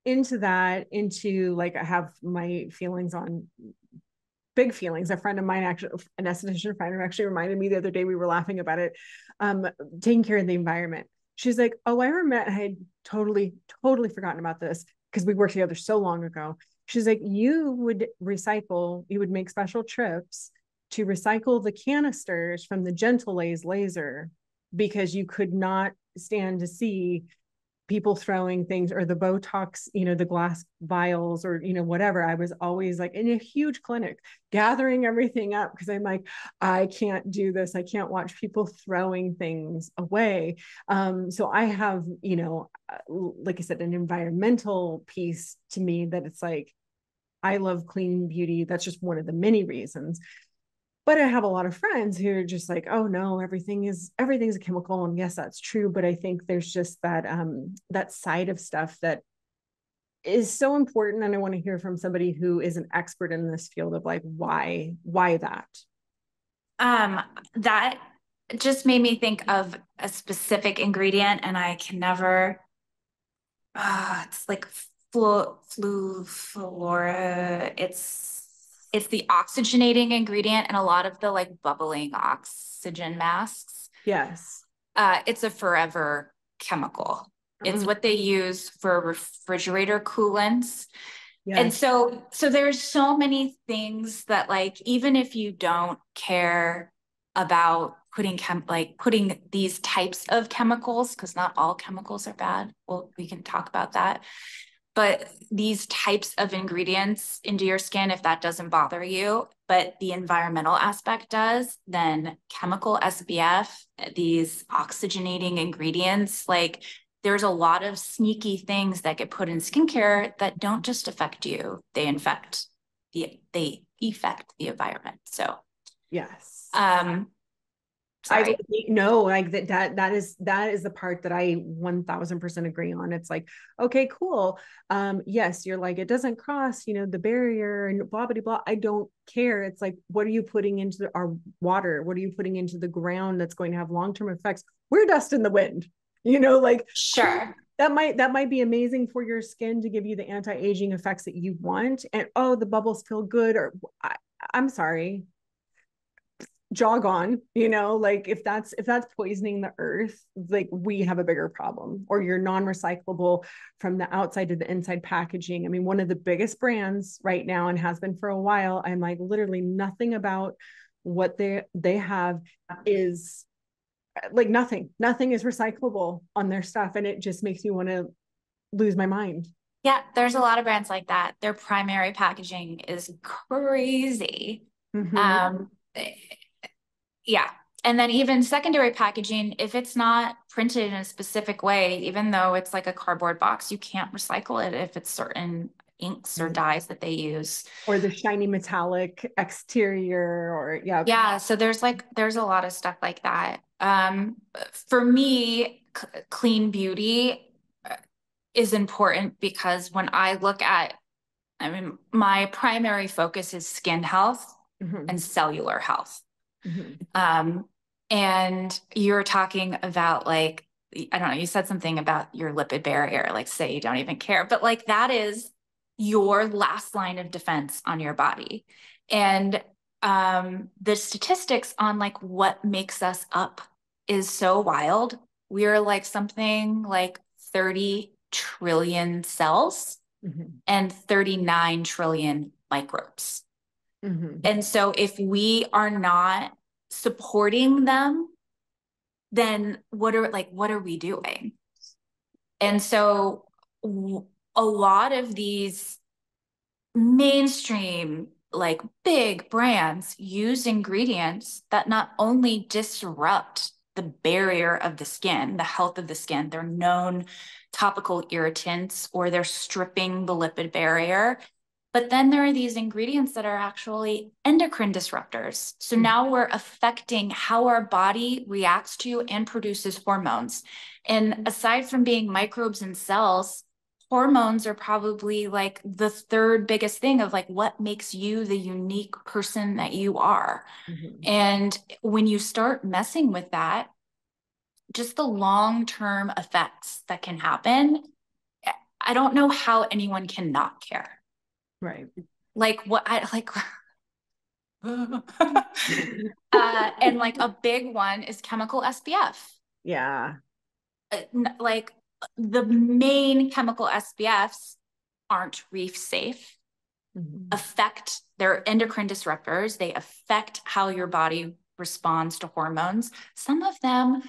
Speaker 2: into that, into like, I have my feelings on big feelings. A friend of mine, actually, an esthetician friend, actually reminded me the other day, we were laughing about it, taking care of the environment. She's like, oh, I remember, I had totally forgotten about this because we worked together so long ago. She's like, you would recycle, you would make special trips to recycle the canisters from the Gentle laser because you could not stand to see people throwing things, or the Botox, the glass vials, or, whatever. I was always like in a huge clinic gathering everything up because I'm like, I can't do this. I can't watch people throwing things away. So I have, like I said, an environmental piece to me that it's like, I love clean beauty. That's just one of the many reasons. But I have a lot of friends who are just like, oh no, everything's a chemical. And yes, that's true. But I think there's just that side of stuff that is so important. And I want to hear from somebody who is an expert in this field of like, why that?
Speaker 3: That just made me think of a specific ingredient, and I can never, it's like flora. It's the oxygenating ingredient in a lot of the like bubbling oxygen masks.
Speaker 2: Yes.
Speaker 3: It's a forever chemical. It's what they use for refrigerator coolants. Yes. And so there's so many things that, like, even if you don't care about putting these types of chemicals, because not all chemicals are bad. Well, we can talk about that. But these types of ingredients into your skin, if that doesn't bother you, but the environmental aspect does, then chemical SPF, these oxygenating ingredients, like there's a lot of sneaky things that get put in skincare that don't just affect you, they affect the environment. So
Speaker 2: yes.
Speaker 3: Sorry.
Speaker 2: That is the part that I 1000% agree on. It's like, okay, cool. Yes, you're like, it doesn't cross, the barrier and blah, blah, blah. I don't care. It's like, what are you putting into our water? What are you putting into the ground that's going to have long-term effects? We're dust in the wind, like,
Speaker 3: sure.
Speaker 2: That might be amazing for your skin to give you the anti-aging effects that you want. And, oh, the bubbles feel good. Or I'm sorry, jog on, like if that's poisoning the earth, like we have a bigger problem. Or you're non-recyclable from the outside to the inside packaging. I mean, one of the biggest brands right now, and has been for a while, I'm like, literally nothing about what they have is like, nothing is recyclable on their stuff. And it just makes me want to lose my mind.
Speaker 3: Yeah, there's a lot of brands like that. Their primary packaging is crazy. Yeah. And then even secondary packaging, if it's not printed in a specific way, even though it's like a cardboard box, you can't recycle it if it's certain inks or dyes that they use.
Speaker 2: Or the shiny metallic exterior, or
Speaker 3: yeah. So there's a lot of stuff like that. For me, clean beauty is important because when I look at, my primary focus is skin health and cellular health. And you're talking about, like, I don't know, you said something about your lipid barrier, like say you don't even care, but like that is your last line of defense on your body. And the statistics on like what makes us up is so wild. We're like something like 30 trillion cells and 39 trillion microbes. And so if we are not supporting them, then what are we doing? And so a lot of these mainstream, like big brands, use ingredients that not only disrupt the barrier of the skin, the health of the skin, they're known topical irritants, or they're stripping the lipid barrier. But then there are these ingredients that are actually endocrine disruptors. So now we're affecting how our body reacts to and produces hormones. And aside from being microbes and cells, hormones are probably like the third biggest thing of like what makes you the unique person that you are. And when you start messing with that, just the long-term effects that can happen, I don't know how anyone can not care.
Speaker 2: Right.
Speaker 3: Like what I like and like a big one is chemical SPF.
Speaker 2: Yeah.
Speaker 3: Like the main chemical SPFs aren't reef safe, affect their endocrine disruptors. They affect how your body responds to hormones. Some of them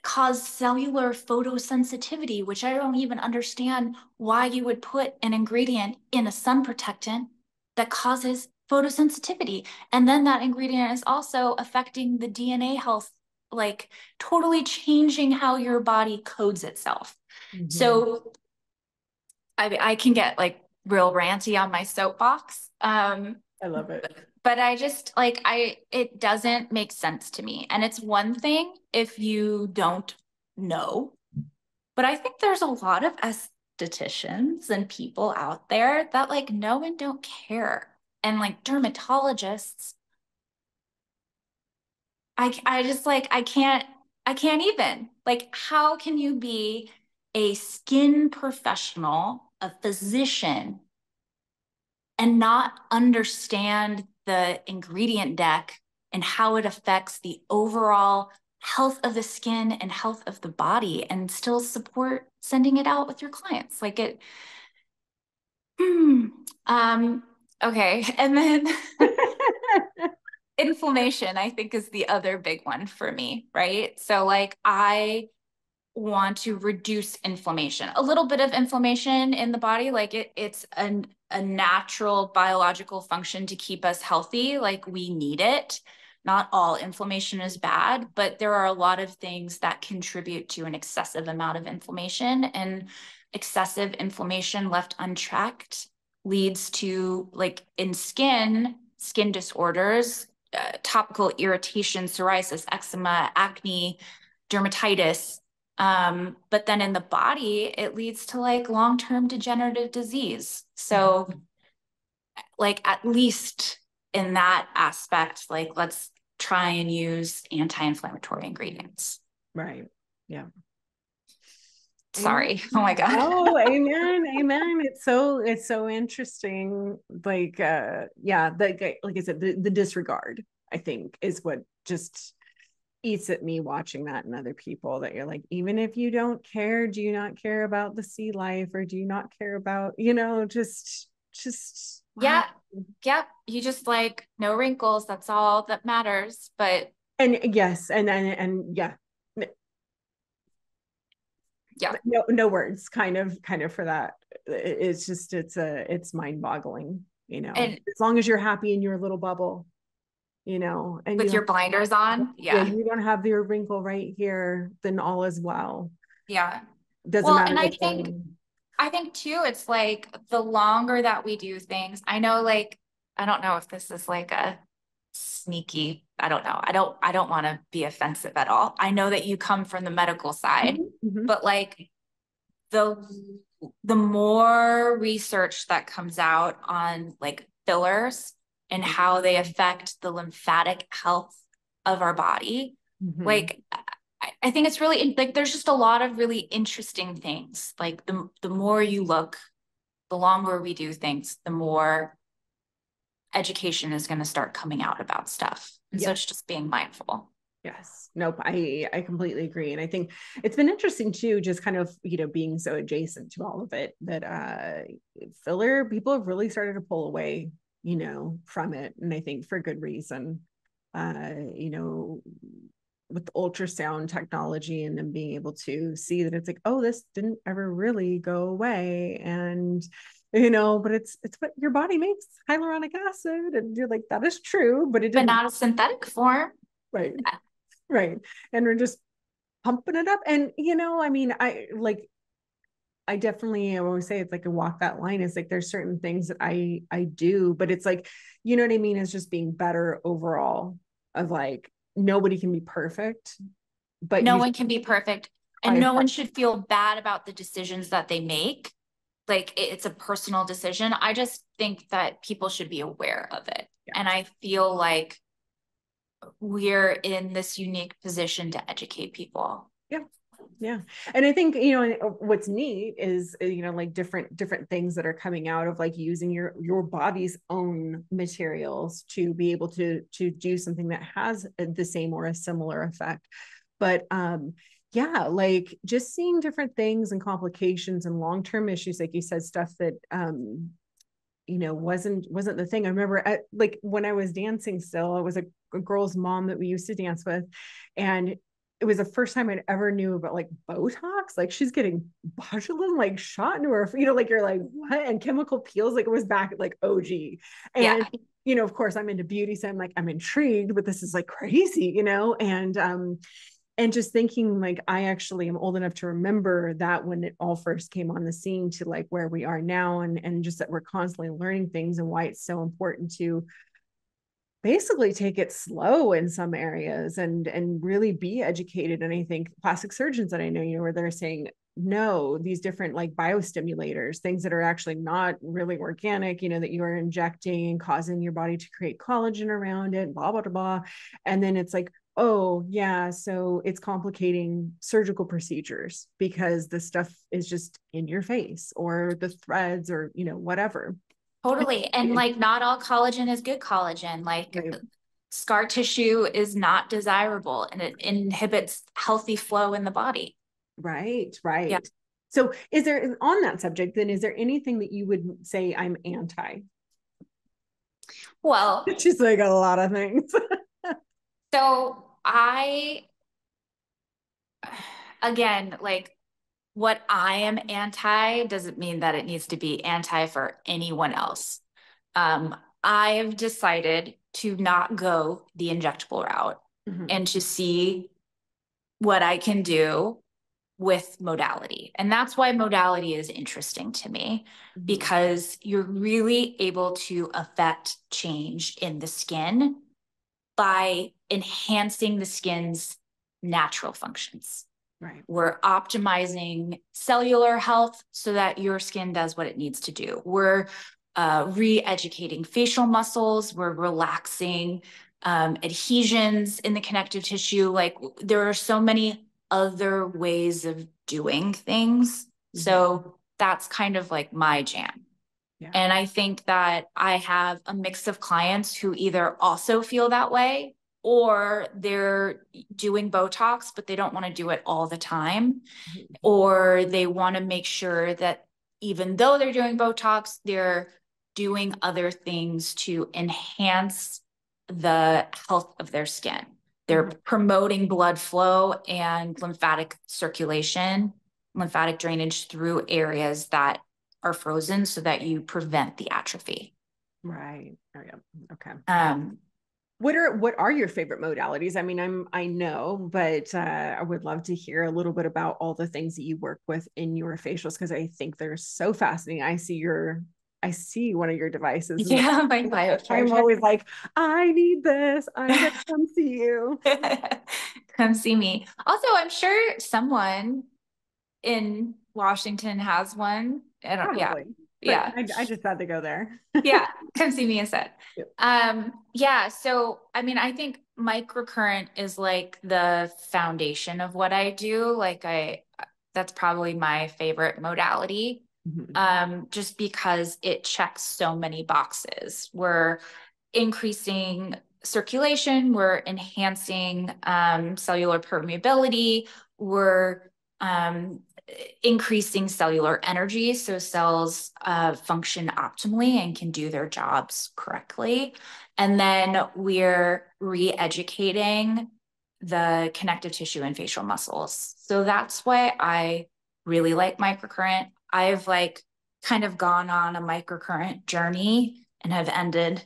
Speaker 3: cause cellular photosensitivity, which I don't even understand why you would put an ingredient in a sun protectant that causes photosensitivity. And then that ingredient is also affecting the DNA health, like totally changing how your body codes itself. So I can get like real ranty on my soapbox.
Speaker 2: I love it.
Speaker 3: But I just like, it doesn't make sense to me. And it's one thing if you don't know, but I think there's a lot of estheticians and people out there that like know and don't care. And like dermatologists, I just like, I can't even like, how can you be a skin professional, a physician, and not understand the ingredient deck and how it affects the overall health of the skin and health of the body and still support sending it out with your clients? Like it, okay. And then inflammation, I think, is the other big one for me, right? So like I want to reduce inflammation, a little bit of inflammation in the body. Like it's a natural biological function to keep us healthy. Like we need it. Not all inflammation is bad, but there are a lot of things that contribute to an excessive amount of inflammation, and excessive inflammation left unchecked leads to like in skin disorders, topical irritation, psoriasis, eczema, acne, dermatitis. But then in the body, it leads to like long-term degenerative disease. So like, at least in that aspect, like let's try and use anti-inflammatory ingredients.
Speaker 2: Right. Yeah.
Speaker 3: Sorry. Oh my God.
Speaker 2: Oh, amen. Amen. It's so interesting. Like, yeah, like I said, the disregard, I think, is what just eats at me watching that in other people, that you're like, even if you don't care, do you not care about the sea life, or do you not care about, just
Speaker 3: yeah. Yeah. You just like no wrinkles. That's all that matters. But
Speaker 2: and yes, and yeah.
Speaker 3: Yeah.
Speaker 2: No words kind of for that. It's just, it's mind boggling, and as long as you're happy in your little bubble, and
Speaker 3: with your blinders on.
Speaker 2: Yeah, you don't have your wrinkle right here, then all is well.
Speaker 3: Yeah.
Speaker 2: Doesn't matter.
Speaker 3: And I think too, it's like the longer that we do things, I know, like, I don't know if this is like a sneaky, I don't know. I don't want to be offensive at all. I know that you come from the medical side, but like the more research that comes out on like fillers and how they affect the lymphatic health of our body, like I think it's really like there's just a lot of really interesting things. Like the more you look, the longer we do things, the more education is going to start coming out about stuff. And so it's just being mindful.
Speaker 2: Yes. Nope. I completely agree. And I think it's been interesting too, just kind of, being so adjacent to all of it, that filler, people have really started to pull away, from it. And I think for good reason. With ultrasound technology, and then being able to see that it's like, oh, this didn't ever really go away. And, but it's what your body makes, hyaluronic acid. And you're like, that is true, but
Speaker 3: not a synthetic form.
Speaker 2: Right. Right. And we're just pumping it up. And, I definitely, I always say it's like a walk that line. It's like, there's certain things that I do, but it's like, you know what I mean? It's just being better overall, of like, nobody can be perfect, but
Speaker 3: no one can be perfect, and no one should feel bad about the decisions that they make. like it's a personal decision. I just think that people should be aware of it.
Speaker 2: Yeah.
Speaker 3: And I feel like we're in this unique position to educate people.
Speaker 2: Yeah. Yeah. And I think, what's neat is, like different things that are coming out of like using your body's own materials to be able to do something that has the same or a similar effect. But yeah, like just seeing different things and complications and long-term issues, like you said, stuff that wasn't the thing. I remember like when I was dancing still, it was a girl's mom that we used to dance with, and it was the first time I'd ever knew about like Botox. Like she's getting botulinum like shot into her, like you're like, what? And chemical peels, like it was back at like OG. And of course I'm into beauty, so I'm like, I'm intrigued, but this is like crazy, and just thinking like I actually am old enough to remember that when it all first came on the scene to like where we are now, and just that we're constantly learning things and why it's so important to basically take it slow in some areas and really be educated. And I think plastic surgeons that I know, where they're saying no, these different like biostimulators, things that are actually not really organic, that you are injecting and causing your body to create collagen around it, blah, blah, blah, blah. And then it's like, oh yeah, so it's complicating surgical procedures because the stuff is just in your face or the threads or, whatever.
Speaker 3: Totally. And like not all collagen is good collagen. Like
Speaker 2: Right.
Speaker 3: Scar tissue is not desirable and it inhibits healthy flow in the body.
Speaker 2: Right.
Speaker 3: Yeah.
Speaker 2: So is there, on that subject, then is there anything that you would say I'm anti?
Speaker 3: Well,
Speaker 2: It's just like a lot of things.
Speaker 3: So again, like what I am anti doesn't mean that it needs to be anti for anyone else. I've decided to not go the injectable route and to see what I can do with modality. And that's why modality is interesting to me, because you're really able to affect change in the skin by enhancing the skin's natural functions.
Speaker 2: Right.
Speaker 3: We're optimizing cellular health so that your skin does what it needs to do. We're re-educating facial muscles. We're relaxing adhesions in the connective tissue. Like there are so many other ways of doing things. So that's kind of like my jam. Yeah. And I think that I have a mix of clients who either also feel that way or they're doing Botox, but they don't want to do it all the time. Or they want to make sure that even though they're doing Botox, they're doing other things to enhance the health of their skin. They're promoting blood flow and lymphatic circulation, lymphatic drainage through areas that are frozen so that you prevent the atrophy.
Speaker 2: Right. Oh, yeah. Okay. What are your favorite modalities? I mean, I know, but I would love to hear a little bit about all the things that you work with in your facials, because I think they're so fascinating. I see one of your devices.
Speaker 3: Yeah, my biocharger.
Speaker 2: I'm always like, I need this. I'm gonna come see you.
Speaker 3: Come see me. Also, I'm sure someone in Washington has one. I don't.
Speaker 2: Probably.
Speaker 3: Yeah.
Speaker 2: I just had to go there.
Speaker 3: Yeah. Come see me instead.
Speaker 2: Yep.
Speaker 3: Yeah. So, I mean, I think microcurrent is like the foundation of what I do. Like that's probably my favorite modality. Just because it checks so many boxes. We're increasing circulation, we're enhancing cellular permeability, we're increasing cellular energy so cells function optimally and can do their jobs correctly. And then we're re-educating the connective tissue and facial muscles. So that's why I really like microcurrent. I've like kind of gone on a microcurrent journey and have ended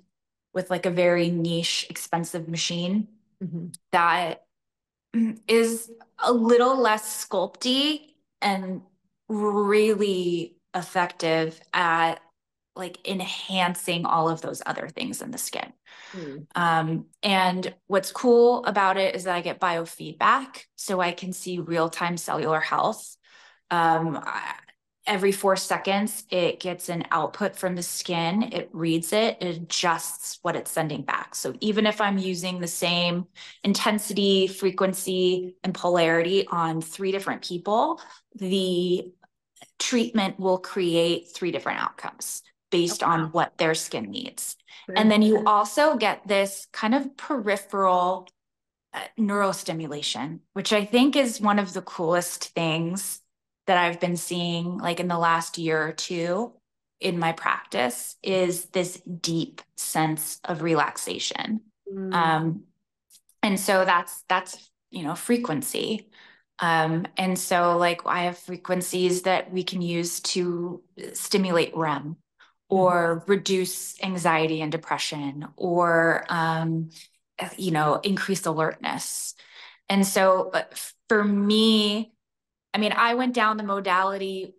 Speaker 3: with like a very niche, expensive machine that is a little less sculpty and really effective at like enhancing all of those other things in the skin. And what's cool about it is that I get biofeedback, so I can see real-time cellular health. every 4 seconds, it gets an output from the skin. It reads it, it adjusts what it's sending back. So even if I'm using the same intensity, frequency, and polarity on 3 different people, the treatment will create 3 different outcomes based on what their skin needs. And then you also get this kind of peripheral neurostimulation, which I think is one of the coolest things that I've been seeing like in the last year or two in my practice, is this deep sense of relaxation. And so that's, you know, frequency. And so like I have frequencies that we can use to stimulate REM or reduce anxiety and depression, or, you know, increase alertness. And so for me, I mean, I went down the modality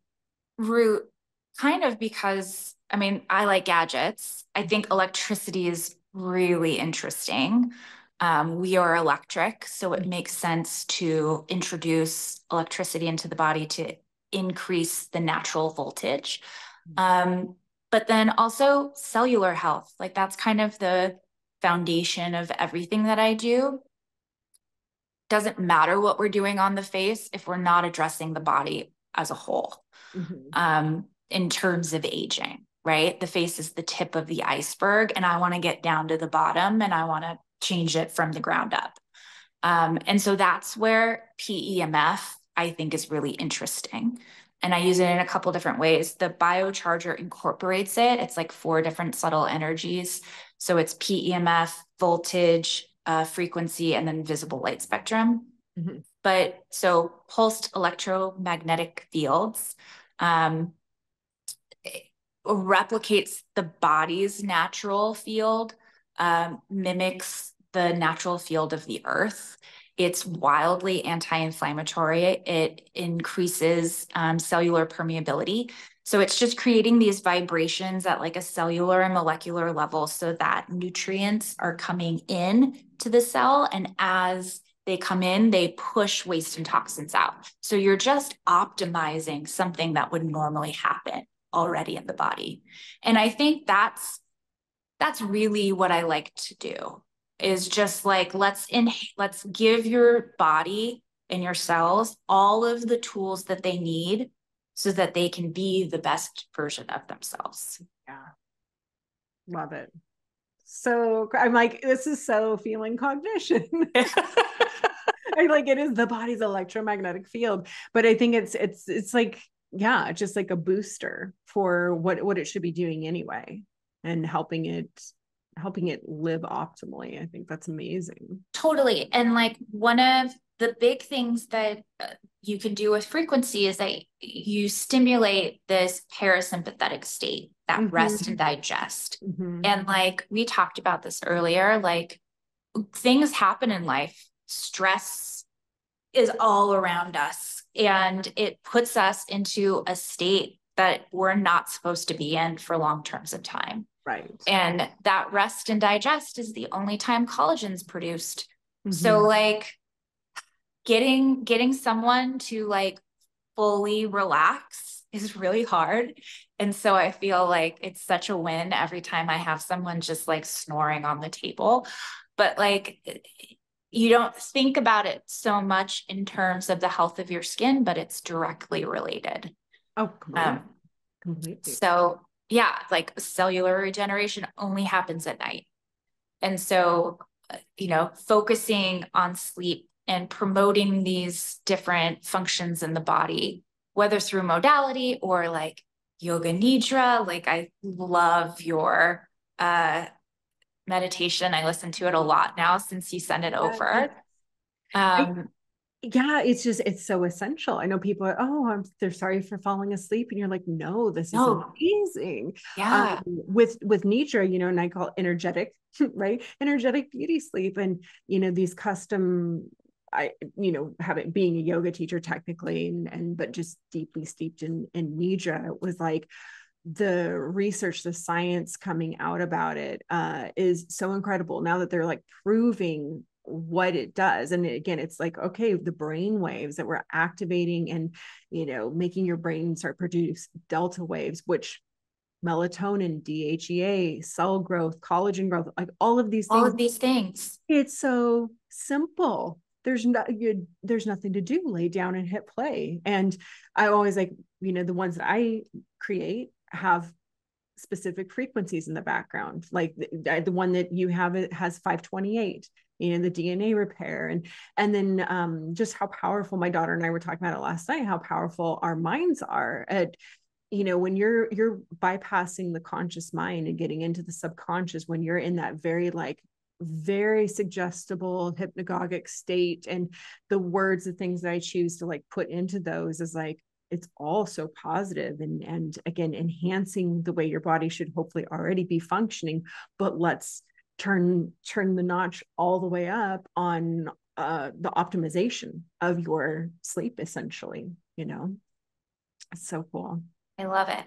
Speaker 3: route kind of because, I mean, I like gadgets. I think electricity is really interesting. We are electric, so it makes sense to introduce electricity into the body to increase the natural voltage. But then also cellular health, like that's kind of the foundation of everything that I do. Doesn't matter what we're doing on the face if we're not addressing the body as a whole. In terms of aging, right? The face is the tip of the iceberg, and I want to get down to the bottom and I want to change it from the ground up. And so that's where PEMF, I think, is really interesting. And I use it in a couple different ways. The biocharger incorporates it. It's like 4 different subtle energies. So it's PEMF, voltage, frequency, and then visible light spectrum. But so pulsed electromagnetic fields replicates the body's natural field, mimics the natural field of the earth. It's wildly anti-inflammatory. It increases cellular permeability. So it's just creating these vibrations at like a cellular and molecular level so that nutrients are coming in to the cell. And as they come in, they push waste and toxins out. So you're just optimizing something that would normally happen already in the body. And I think that's really what I like to do, is just like, let's give your body and your cells all of the tools that they need so that they can be the best version of themselves.
Speaker 2: Yeah. Love it. So I'm like, this is so feeling cognition. I like, it is the body's electromagnetic field, but I think it's like, yeah, just like a booster for what it should be doing anyway, and helping it live optimally. I think that's amazing.
Speaker 3: Totally. And like one of the big things that you can do with frequency is that you stimulate this parasympathetic state, that rest and digest. And like we talked about this earlier, like things happen in life. Stress is all around us, and it puts us into a state that we're not supposed to be in for long terms of time.
Speaker 2: Right.
Speaker 3: And that rest and digest is the only time collagen's produced. So like getting someone to like fully relax is really hard. And so I feel like it's such a win every time I have someone just like snoring on the table. But like, you don't think about it so much in terms of the health of your skin, but it's directly related.
Speaker 2: Oh, completely.
Speaker 3: So yeah, like cellular regeneration only happens at night. And so, you know, focusing on sleep and promoting these different functions in the body, whether through modality or like yoga nidra, like I love your meditation. I listen to it a lot now since you sent it over.
Speaker 2: Yeah, it's so essential. I know people are, they're sorry for falling asleep. And you're like, no, this is amazing.
Speaker 3: Yeah.
Speaker 2: With Nidra, you know, and I call it energetic, right? Energetic beauty sleep. And, you know, these custom, have it being a yoga teacher technically, but just deeply steeped in Nidra, it was like, the research, the science coming out about it is so incredible now that they're like proving what it does. And again, it's like, okay, the brain waves that we're activating and, making your brain start produce delta waves, which melatonin, DHEA, cell growth, collagen growth, like all of these
Speaker 3: things.
Speaker 2: It's so simple. There's nothing to do. Lay down and hit play. And I always like, the ones that I create have specific frequencies in the background. Like the one that you have, it has 528, the DNA repair. And then just how powerful, my daughter and I were talking about it last night, how powerful our minds are at, when you're bypassing the conscious mind and getting into the subconscious, when you're in that very suggestible hypnagogic state, and the words, the things that I choose to like put into those is like, it's all so positive and again, enhancing the way your body should hopefully already be functioning, but let's turn the notch all the way up on the optimization of your sleep, essentially. It's so cool.
Speaker 3: I love it.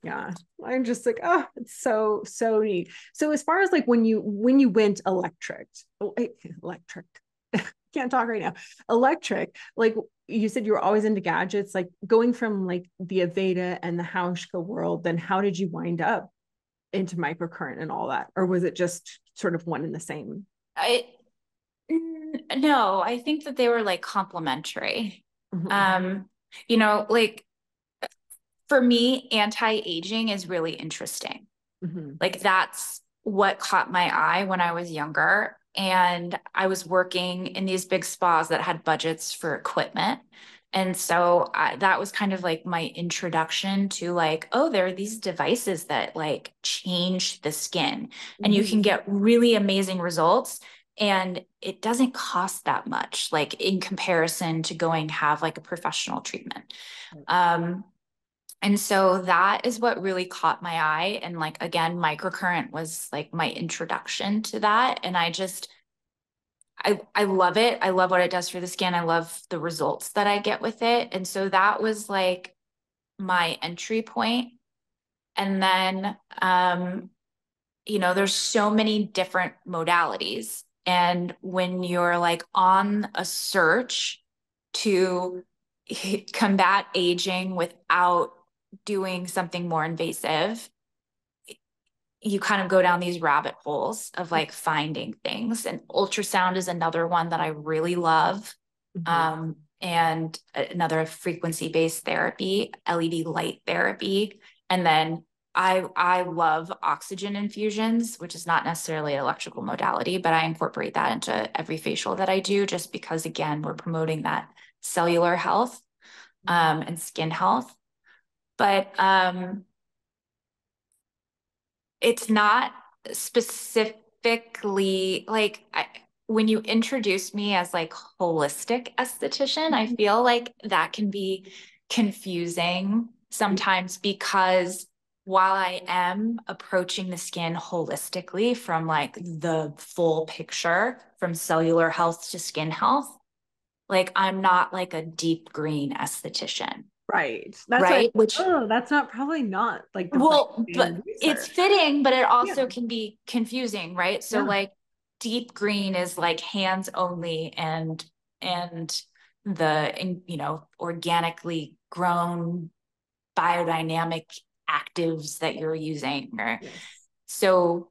Speaker 2: Yeah, I'm just like, oh, it's so neat. So as far as like when you went electric, can't talk right now. Electric, like you said, you were always into gadgets, like going from like the Aveda and the Hauschka world, then how did you wind up into microcurrent and all that? Or was it just sort of one and the same?
Speaker 3: No, I think that they were like complementary.
Speaker 2: Mm-hmm.
Speaker 3: Like for me, anti-aging is really interesting.
Speaker 2: Mm-hmm.
Speaker 3: Like that's what caught my eye when I was younger. And I was working in these big spas that had budgets for equipment. And so that was kind of like my introduction to like, oh, there are these devices that like change the skin and you can get really amazing results. And it doesn't cost that much, like in comparison to going have like a professional treatment. And so that is what really caught my eye. And like, again, microcurrent was like my introduction to that. And I love it. I love what it does for the skin. I love the results that I get with it. And so that was like my entry point. And then, there's so many different modalities. And when you're like on a search to combat aging without doing something more invasive, you kind of go down these rabbit holes of like finding things. And ultrasound is another one that I really love. And another frequency-based therapy, LED light therapy. And then I love oxygen infusions, which is not necessarily an electrical modality, but I incorporate that into every facial that I do, just because, again, we're promoting that cellular health and skin health. But it's not specifically like when you introduce me as like holistic esthetician, I feel like that can be confusing sometimes, because while I am approaching the skin holistically from like the full picture, from cellular health to skin health, like I'm not like a deep green esthetician.
Speaker 2: Right. That's
Speaker 3: right.
Speaker 2: That's probably not like the
Speaker 3: well, but it's fitting, but it also can be confusing, right? So like deep green is like hands only and the, organically grown biodynamic actives that you're using. So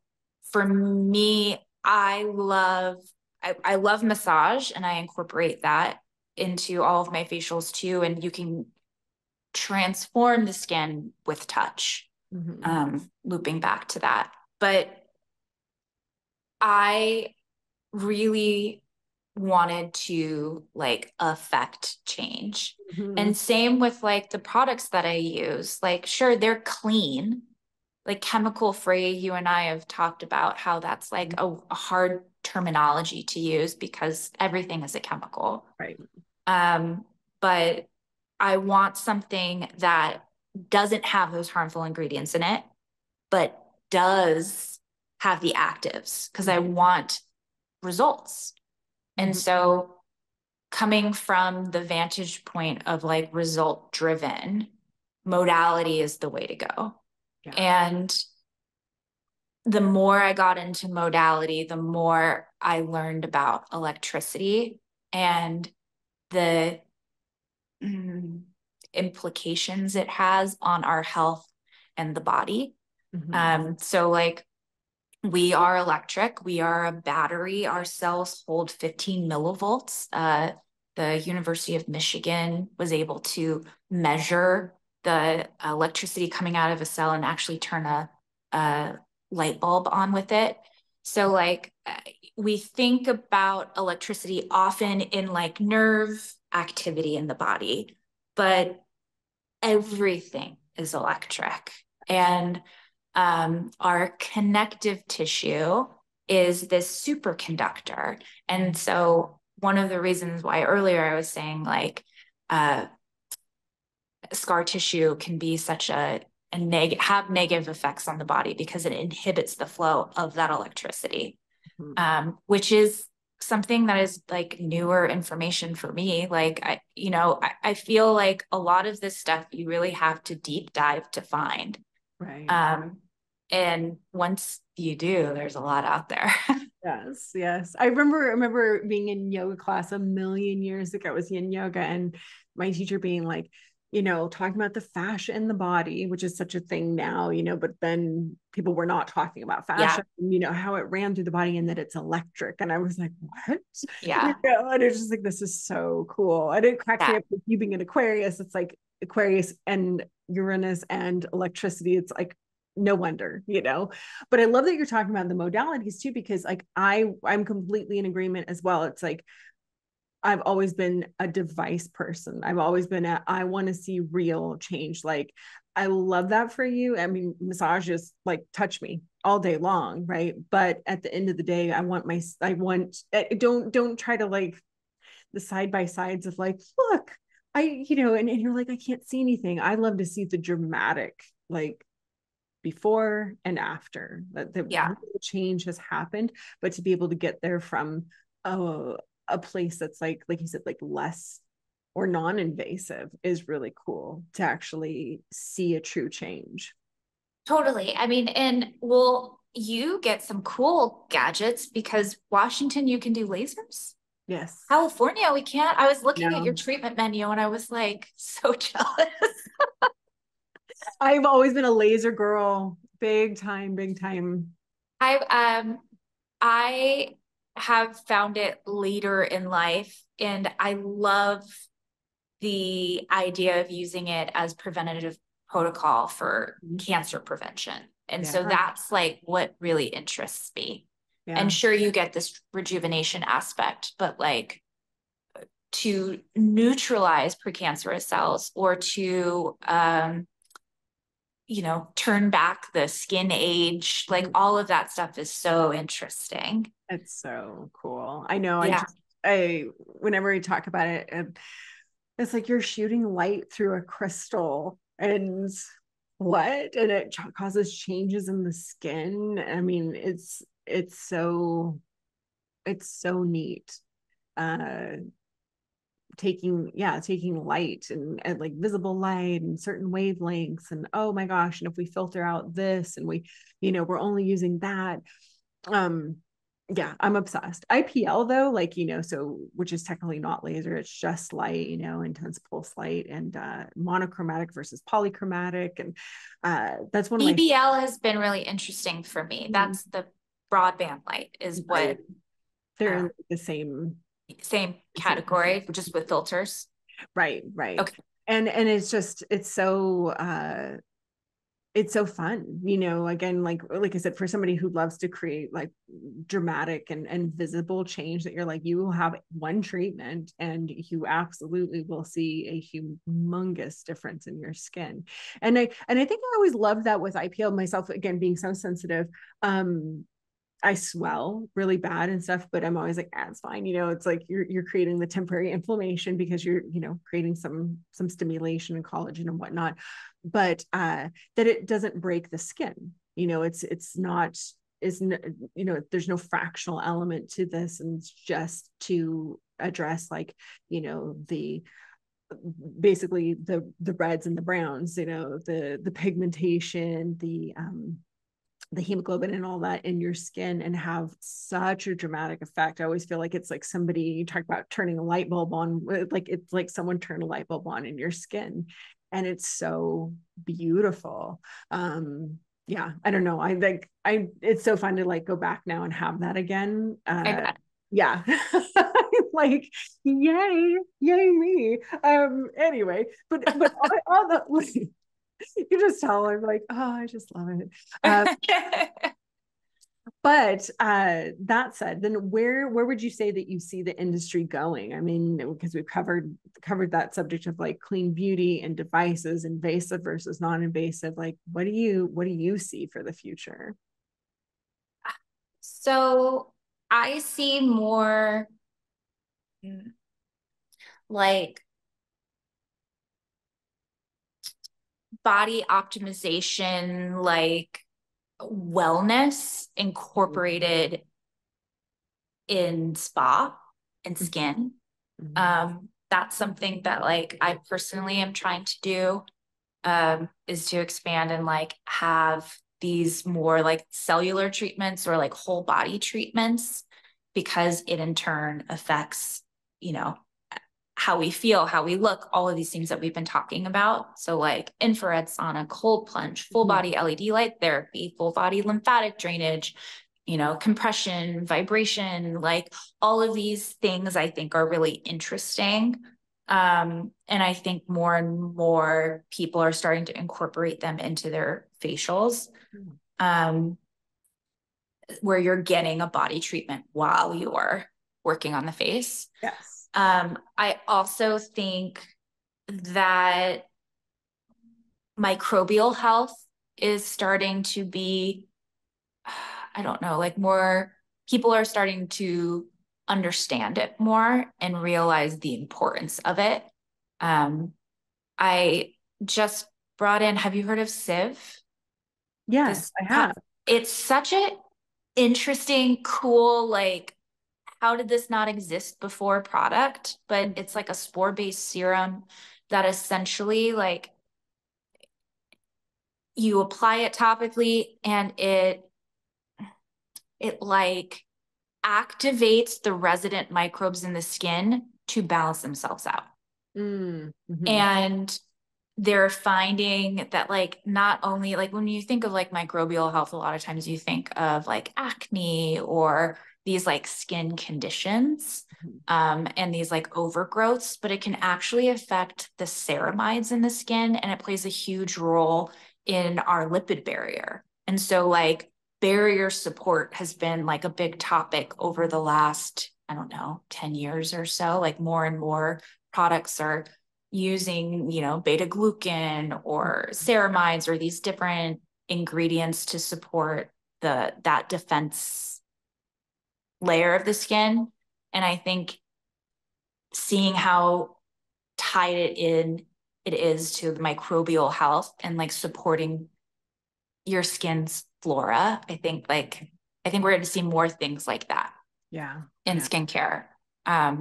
Speaker 3: for me, I love massage, and I incorporate that into all of my facials too. And you can transform the skin with touch, looping back to that. But I really wanted to like affect change. And same with like the products that I use. Like, sure, they're clean, like chemical free. You and I have talked about how that's like a hard terminology to use because everything is a chemical.
Speaker 2: Right.
Speaker 3: But I want something that doesn't have those harmful ingredients in it, but does have the actives, because I want results. And so coming from the vantage point of like result driven, modality is the way to go. And the more I got into modality, the more I learned about electricity and the implications it has on our health and the body. So like we are electric, we are a battery, our cells hold 15 millivolts. The University of Michigan was able to measure the electricity coming out of a cell and actually turn a light bulb on with it. So like we think about electricity often in like nerve activity in the body, but everything is electric. And our connective tissue is this superconductor. And so one of the reasons why earlier I was saying like scar tissue can be such have negative effects on the body because it inhibits the flow of that electricity, which is something that is like newer information for me. Like I feel like a lot of this stuff you really have to deep dive to find.
Speaker 2: Right.
Speaker 3: And once you do, there's a lot out there.
Speaker 2: Yes, yes. I remember being in yoga class a million years ago. It was yin yoga, and my teacher being like, talking about the fascia in the body, which is such a thing now, but then people were not talking about fascia, how it ran through the body and that it's electric. And I was like, what?
Speaker 3: Yeah.
Speaker 2: And it's just like, this is so cool. And it cracks me up with you being an Aquarius. It's like Aquarius and Uranus and electricity. It's like, no wonder, but I love that you're talking about the modalities too, because like I'm completely in agreement as well. It's like I've always been a device person. I've always been I want to see real change. Like I love that for you. I mean, massages like touch me all day long, right? But at the end of the day, don't try to like the side by sides of like, look, and you're like, I can't see anything. I love to see the dramatic, like before and after that the change has happened, but to be able to get there from a place that's like you said, like less or non-invasive is really cool to actually see a true change.
Speaker 3: Totally. I mean, and you get some cool gadgets because Washington, you can do lasers.
Speaker 2: Yes.
Speaker 3: California, we can't. I was looking at your treatment menu and I was like so jealous.
Speaker 2: I've always been a laser girl, big time, big time.
Speaker 3: I have found it later in life, and I love the idea of using it as preventative protocol for cancer prevention. And so that's like what really interests me. And sure, you get this rejuvenation aspect, but like to neutralize precancerous cells or to turn back the skin age, like all of that stuff is so interesting.
Speaker 2: It's so cool. I know. Whenever I talk about it, it's like you're shooting light through a crystal and it causes changes in the skin. I mean, it's so neat. Taking light and like visible light and certain wavelengths, and oh my gosh, and if we filter out this and we're only using that, I'm obsessed. IPL though, like so which is technically not laser, it's just light, intense pulse light, and monochromatic versus polychromatic, and that's one of
Speaker 3: EBL has been really interesting for me. That's the broadband light is what
Speaker 2: they're in the same
Speaker 3: category, just with filters.
Speaker 2: Right.
Speaker 3: Okay.
Speaker 2: And it's so fun, again, like I said, for somebody who loves to create like dramatic and visible change, that you're like, you will have one treatment and you absolutely will see a humongous difference in your skin. And I think I always loved that with IPL myself, again, being so sensitive. I swell really bad and stuff, but I'm always like, it's fine. It's like you're creating the temporary inflammation because you're, creating some stimulation and collagen and whatnot, but that it doesn't break the skin. It's not, there's no fractional element to this, and it's just to address like, basically the reds and the browns, the pigmentation, the hemoglobin and all that in your skin and have such a dramatic effect. I always feel like it's like somebody talk about turning a light bulb on, like it's like someone turned a light bulb on in your skin, and it's so beautiful. Yeah, I don't know. It's so fun to like go back now and have that again. Yeah. Like, yay me. Anyway, but all the like, you just tell I'm like, oh, I just love it. But that said, then where would you say that you see the industry going? I mean, because we've covered that subject of like clean beauty and devices, invasive versus non-invasive. Like, what do you see for the future?
Speaker 3: So I see more like body optimization, like wellness incorporated in spa and skin. That's something that like I personally am trying to do, is to expand and like have these more like cellular treatments or like whole body treatments, because it in turn affects, you know, how we feel, how we look, all of these things that we've been talking about. So like infrared sauna, cold plunge, full body LED light therapy, full body lymphatic drainage, you know, compression, vibration, like all of these things I think are really interesting. And I think more and more people are starting to incorporate them into their facials, where you're getting a body treatment while you're working on the face.
Speaker 2: Yes.
Speaker 3: I also think that microbial health is starting to be, I don't know, like more people are starting to understand it more and realize the importance of it. I just brought in, have you heard of Civ?
Speaker 2: Yes, I have.
Speaker 3: It's such an interesting, cool, like, how did this not exist before product? But it's like a spore-based serum that essentially like you apply it topically and it like activates the resident microbes in the skin to balance themselves out. And they're finding that like not only like when you think of like microbial health, a lot of times you think of like acne or these like skin conditions, and these like overgrowths, but it can actually affect the ceramides in the skin, and it plays a huge role in our lipid barrier. And so like barrier support has been like a big topic over the last, I don't know, 10 years or so. Like more and more products are using, you know, beta glucan or ceramides or these different ingredients to support that defense layer of the skin. And I think seeing how tied it is to the microbial health and like supporting your skin's flora, I think we're going to see more things like that.
Speaker 2: Yeah.
Speaker 3: In skincare.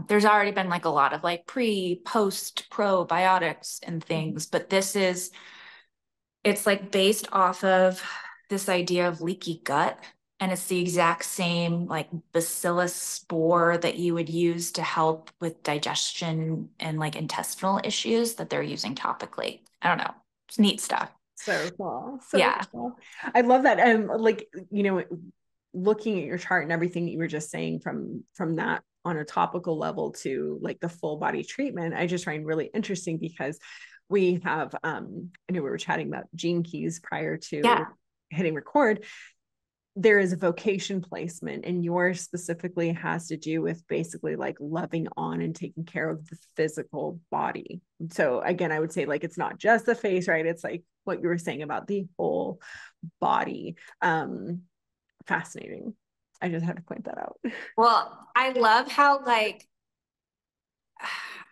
Speaker 3: There's already been like a lot of like post probiotics and things, but it's like based off of this idea of leaky gut. And it's the exact same like bacillus spore that you would use to help with digestion and like intestinal issues that they're using topically. I don't know. It's neat stuff.
Speaker 2: So cool.
Speaker 3: Yeah.
Speaker 2: Cool. I love that. And like, you know, looking at your chart and everything that you were just saying from that on a topical level to like the full body treatment, I just find really interesting because we have, I know we were chatting about gene keys prior to hitting record. There is a vocation placement, and yours specifically has to do with basically like loving on and taking care of the physical body. So again, I would say like, it's not just the face, right? It's like what you were saying about the whole body. Fascinating. I just had to point that out.
Speaker 3: Well, I love how like,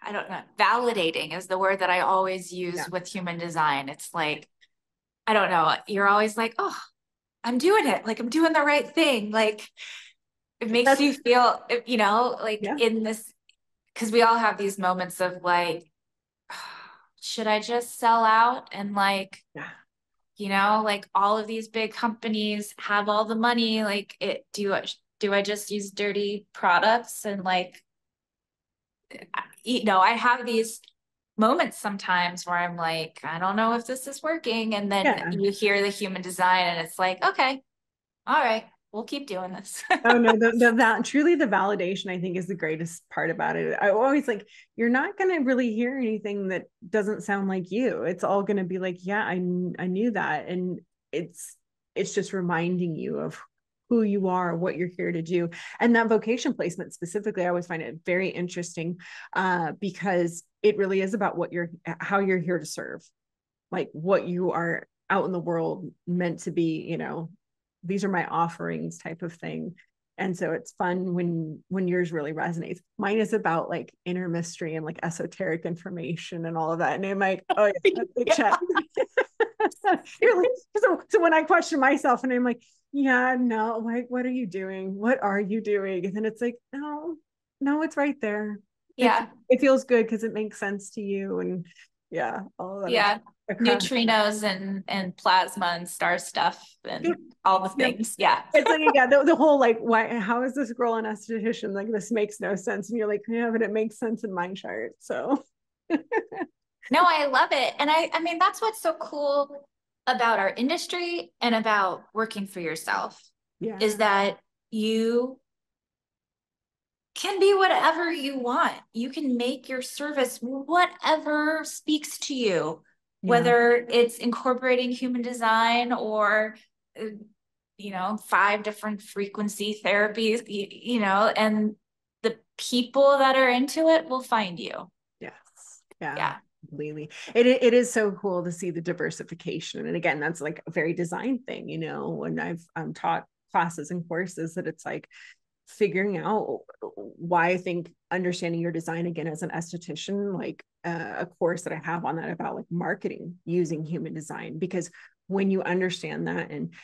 Speaker 3: I don't know, validating is the word that I always use with human design. It's like, I don't know, you're always like, oh, I'm doing it. Like I'm doing the right thing. Like it makes you feel, you know, like in this, because we all have these moments of like, should I just sell out and like, like all of these big companies have all the money. Like do I just use dirty products? And like, I have these moments sometimes where I'm like, I don't know if this is working. And then you hear the human design and it's like, okay, all right, we'll keep doing this.
Speaker 2: Oh no, truly the validation, I think, is the greatest part about it. I always like, you're not going to really hear anything that doesn't sound like you. It's all going to be like, yeah, I knew that. And it's just reminding you of who you are, what you're here to do. And that vocation placement specifically, I always find it very interesting because it really is about how you're here to serve, like what you are out in the world meant to be, these are my offerings type of thing. And so it's fun when yours really resonates. Mine is about like inner mystery and like esoteric information and all of that. And I'm like, oh yeah, big check. You're like, so when I question myself and I'm like, yeah, no, like, what are you doing? What are you doing? And then it's like, no, it's right there.
Speaker 3: Yeah.
Speaker 2: It feels good because it makes sense to you. And yeah, all of that.
Speaker 3: Yeah. Neutrinos and plasma and star stuff and all the things. Yeah.
Speaker 2: It's like, yeah, the whole like, how is this girl an esthetician? Like, this makes no sense. And you're like, yeah, but it makes sense in my chart. So
Speaker 3: no, I love it. And I mean, that's what's so cool about our industry and about working for yourself is that you can be whatever you want. You can make your service whatever speaks to you, whether it's incorporating human design or, 5 different frequency therapies, and the people that are into it will find you.
Speaker 2: Yes. Yeah. Completely. It is so cool to see the diversification. And again, that's like a very design thing, when I've taught classes and courses that it's like figuring out why I think understanding your design again as an esthetician, like a course that I have on that about like marketing using human design, because when you understand that and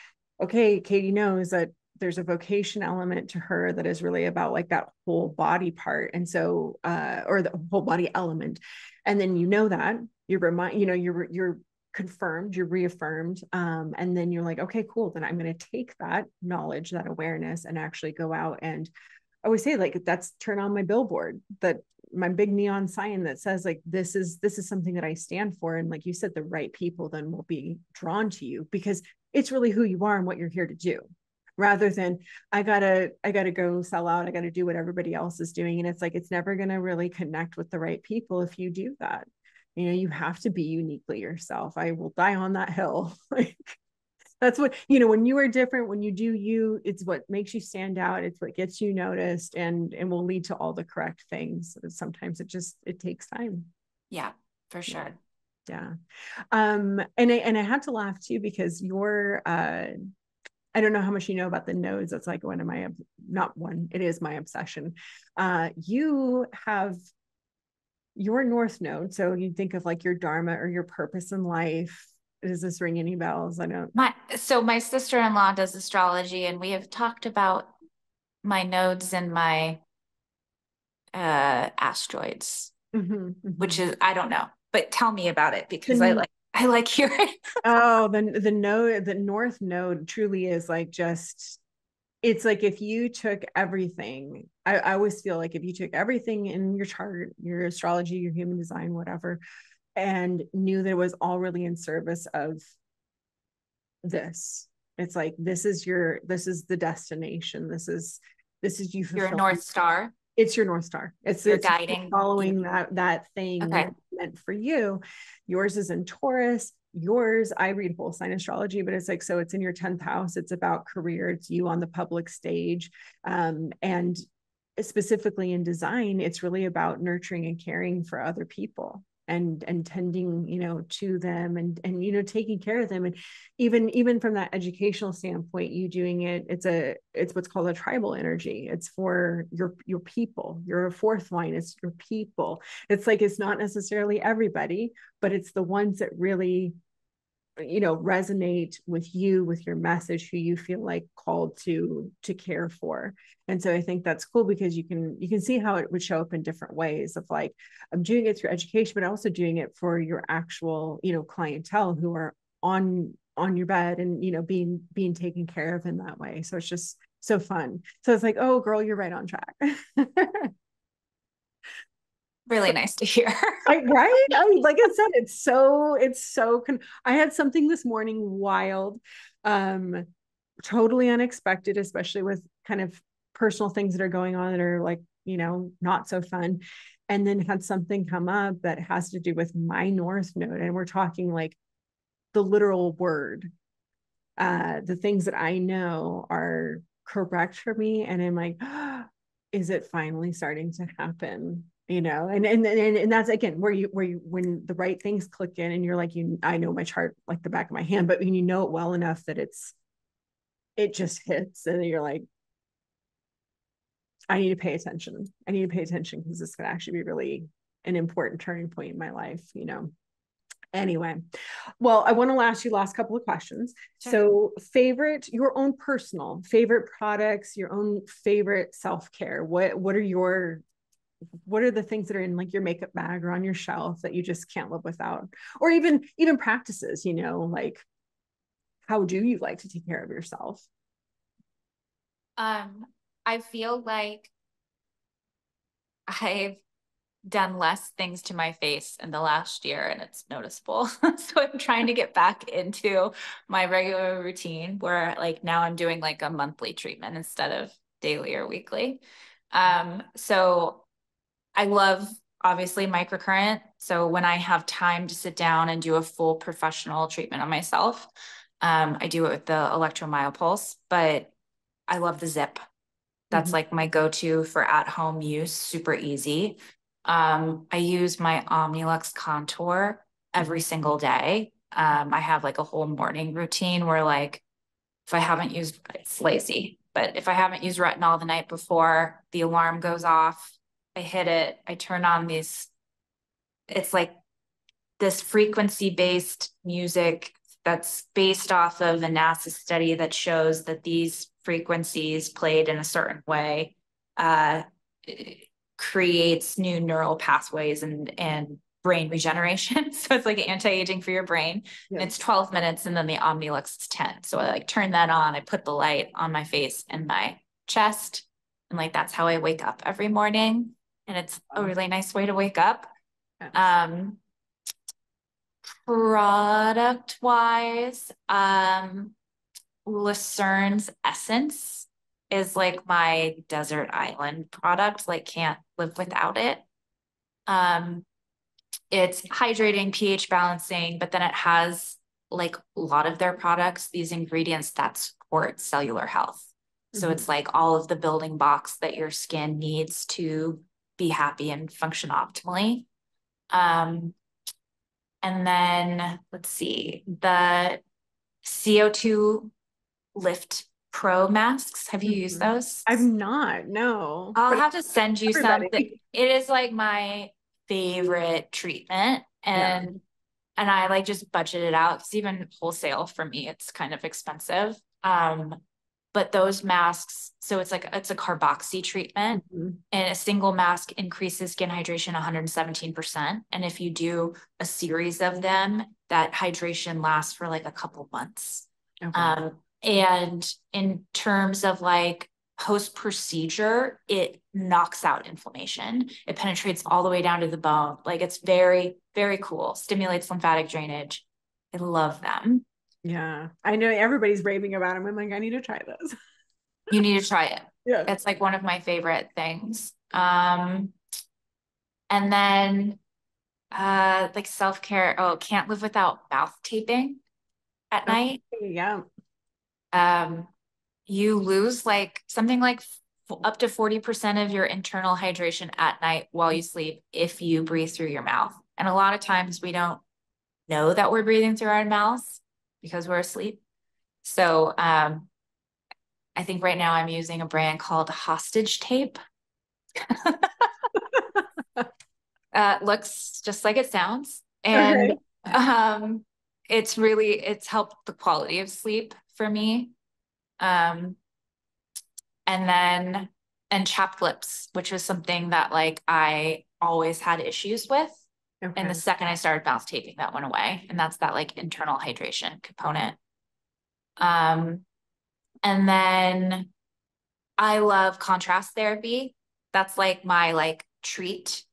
Speaker 2: okay, Katie knows that there's a vocation element to her that is really about like that whole body part. And so, or the whole body element. And then, that you're confirmed, you're reaffirmed. And then you're like, okay, cool. Then I'm going to take that knowledge, that awareness, and actually go out. And I always say like, that's turn on my billboard, that my big neon sign that says like, this is something that I stand for. And like you said, the right people then will be drawn to you because it's really who you are and what you're here to do, rather than I gotta go sell out. I gotta do what everybody else is doing. And it's like, it's never going to really connect with the right people if you do that. You have to be uniquely yourself. I will die on that hill. Like that's what, when you are different, when you do you, it's what makes you stand out. It's what gets you noticed and will lead to all the correct things. Sometimes it takes time.
Speaker 3: Yeah, for sure.
Speaker 2: Yeah. And I had to laugh too, because I don't know how much you know about the nodes. That's like it is my obsession. You have your North Node. So you think of like your Dharma or your purpose in life. Does this ring any bells? I don't.
Speaker 3: So my sister-in-law does astrology, and we have talked about my nodes and my asteroids, which is, I don't know, but tell me about it because I like hearing.
Speaker 2: Oh, the North Node truly is like it's like if you took everything, I always feel like if you took everything in your chart, your astrology, your human design, whatever, and knew that it was all really in service of this, it's like, this is the destation. This is you.
Speaker 3: Your North Star.
Speaker 2: It's your North Star. It's guiding, following that thing meant for you. Yours is in Taurus. Yours, I read whole sign astrology, but it's like, so it's in your 10th house. It's about career. It's you on the public stage. And specifically in design, it's really about nurturing and caring for other people and tending, to them and, taking care of them. And even from that educational standpoint, you doing it, it's what's called a tribal energy. It's for your people. You're a 4th line. It's your people. It's like, it's not necessarily everybody, but it's the ones that really, resonate with you, with your message, who you feel like called to care for. And so I think that's cool because you can see how it would show up in different ways of like, I'm doing it through education, but also doing it for your actual, clientele who are on on your bed and, you know, being taken care of in that way. So it's just so fun. So it's like, oh girl, you're right on track.
Speaker 3: Really nice to hear.
Speaker 2: Right? Like I said, I had something this morning wild, totally unexpected, especially with kind of personal things that are going on that are like, you know, not so fun. And then had something come up that has to do with my North Node. And we're talking like the literal word, the things that I know are correct for me. And I'm like, oh, is it finally starting to happen? You know, and that's again where you when the right things click in and you're like, I know my chart like the back of my hand, but when you know it well enough that it just hits and you're like, I need to pay attention. I need to pay attention because this could actually be really an important turning point in my life, you know. Anyway, well, I want to ask you last couple of questions. Sure. So your own personal favorite products, your own favorite self-care. What are the things that are in like your makeup bag or on your shelf that you just can't live without? Or even practices, you know, like how do you like to take care of yourself?
Speaker 3: I feel like I've done less things to my face in the last year and it's noticeable. So I'm trying to get back into my regular routine where like now I'm doing like a monthly treatment instead of daily or weekly. So I love obviously microcurrent. So when I have time to sit down and do a full professional treatment on myself, I do it with the electromyopulse, but I love the zip. That's like my go-to for at-home use, super easy. I use my Omnilux contour every single day. I have like a whole morning routine where like if I haven't used, it's lazy, but if I haven't used retinol the night before, the alarm goes off, I hit it, I turn on it's like this frequency-based music that's based off of a NASA study that shows that these frequencies played in a certain way creates new neural pathways and brain regeneration. So it's like anti-aging for your brain. Yeah. It's 12 minutes and then the Omnilux is 10. So I like turn that on, I put the light on my face and my chest. And like, that's how I wake up every morning. And it's a really nice way to wake up. Product wise, Lucern's Essence is like my desert island product, like can't live without it. It's hydrating, pH balancing, but then it has like a lot of their products, these ingredients that support cellular health. So it's like all of the building blocks that your skin needs to be happy and function optimally. And then let's see, the CO2 Lift Pro masks. Have you used those?
Speaker 2: I've not, no.
Speaker 3: I'll have to send you something. It is like my favorite treatment. And I like just budget it out because even wholesale for me, it's kind of expensive. But those masks, so it's a carboxy treatment and a single mask increases skin hydration 117%. And if you do a series of them, that hydration lasts for like a couple months. Okay. And in terms of like post-procedure, it knocks out inflammation. It penetrates all the way down to the bone. Like it's very, very cool. Stimulates lymphatic drainage. I love them.
Speaker 2: Yeah. I know everybody's raving about them. I'm like, I need to try this.
Speaker 3: You need to try it.
Speaker 2: Yeah.
Speaker 3: It's like one of my favorite things. And then like self-care. Oh, can't live without mouth taping at night.
Speaker 2: Yeah.
Speaker 3: You lose like something like up to 40% of your internal hydration at night while you sleep if you breathe through your mouth. And a lot of times we don't know that we're breathing through our mouths because we're asleep. So I think right now I'm using a brand called Hostage Tape. Looks just like it sounds. And it's helped the quality of sleep for me. And chapped lips, which was something that like I always had issues with. Okay. And the second I started mouth taping, that went away. And that's that like internal hydration component. And then I love contrast therapy. That's like my like treat,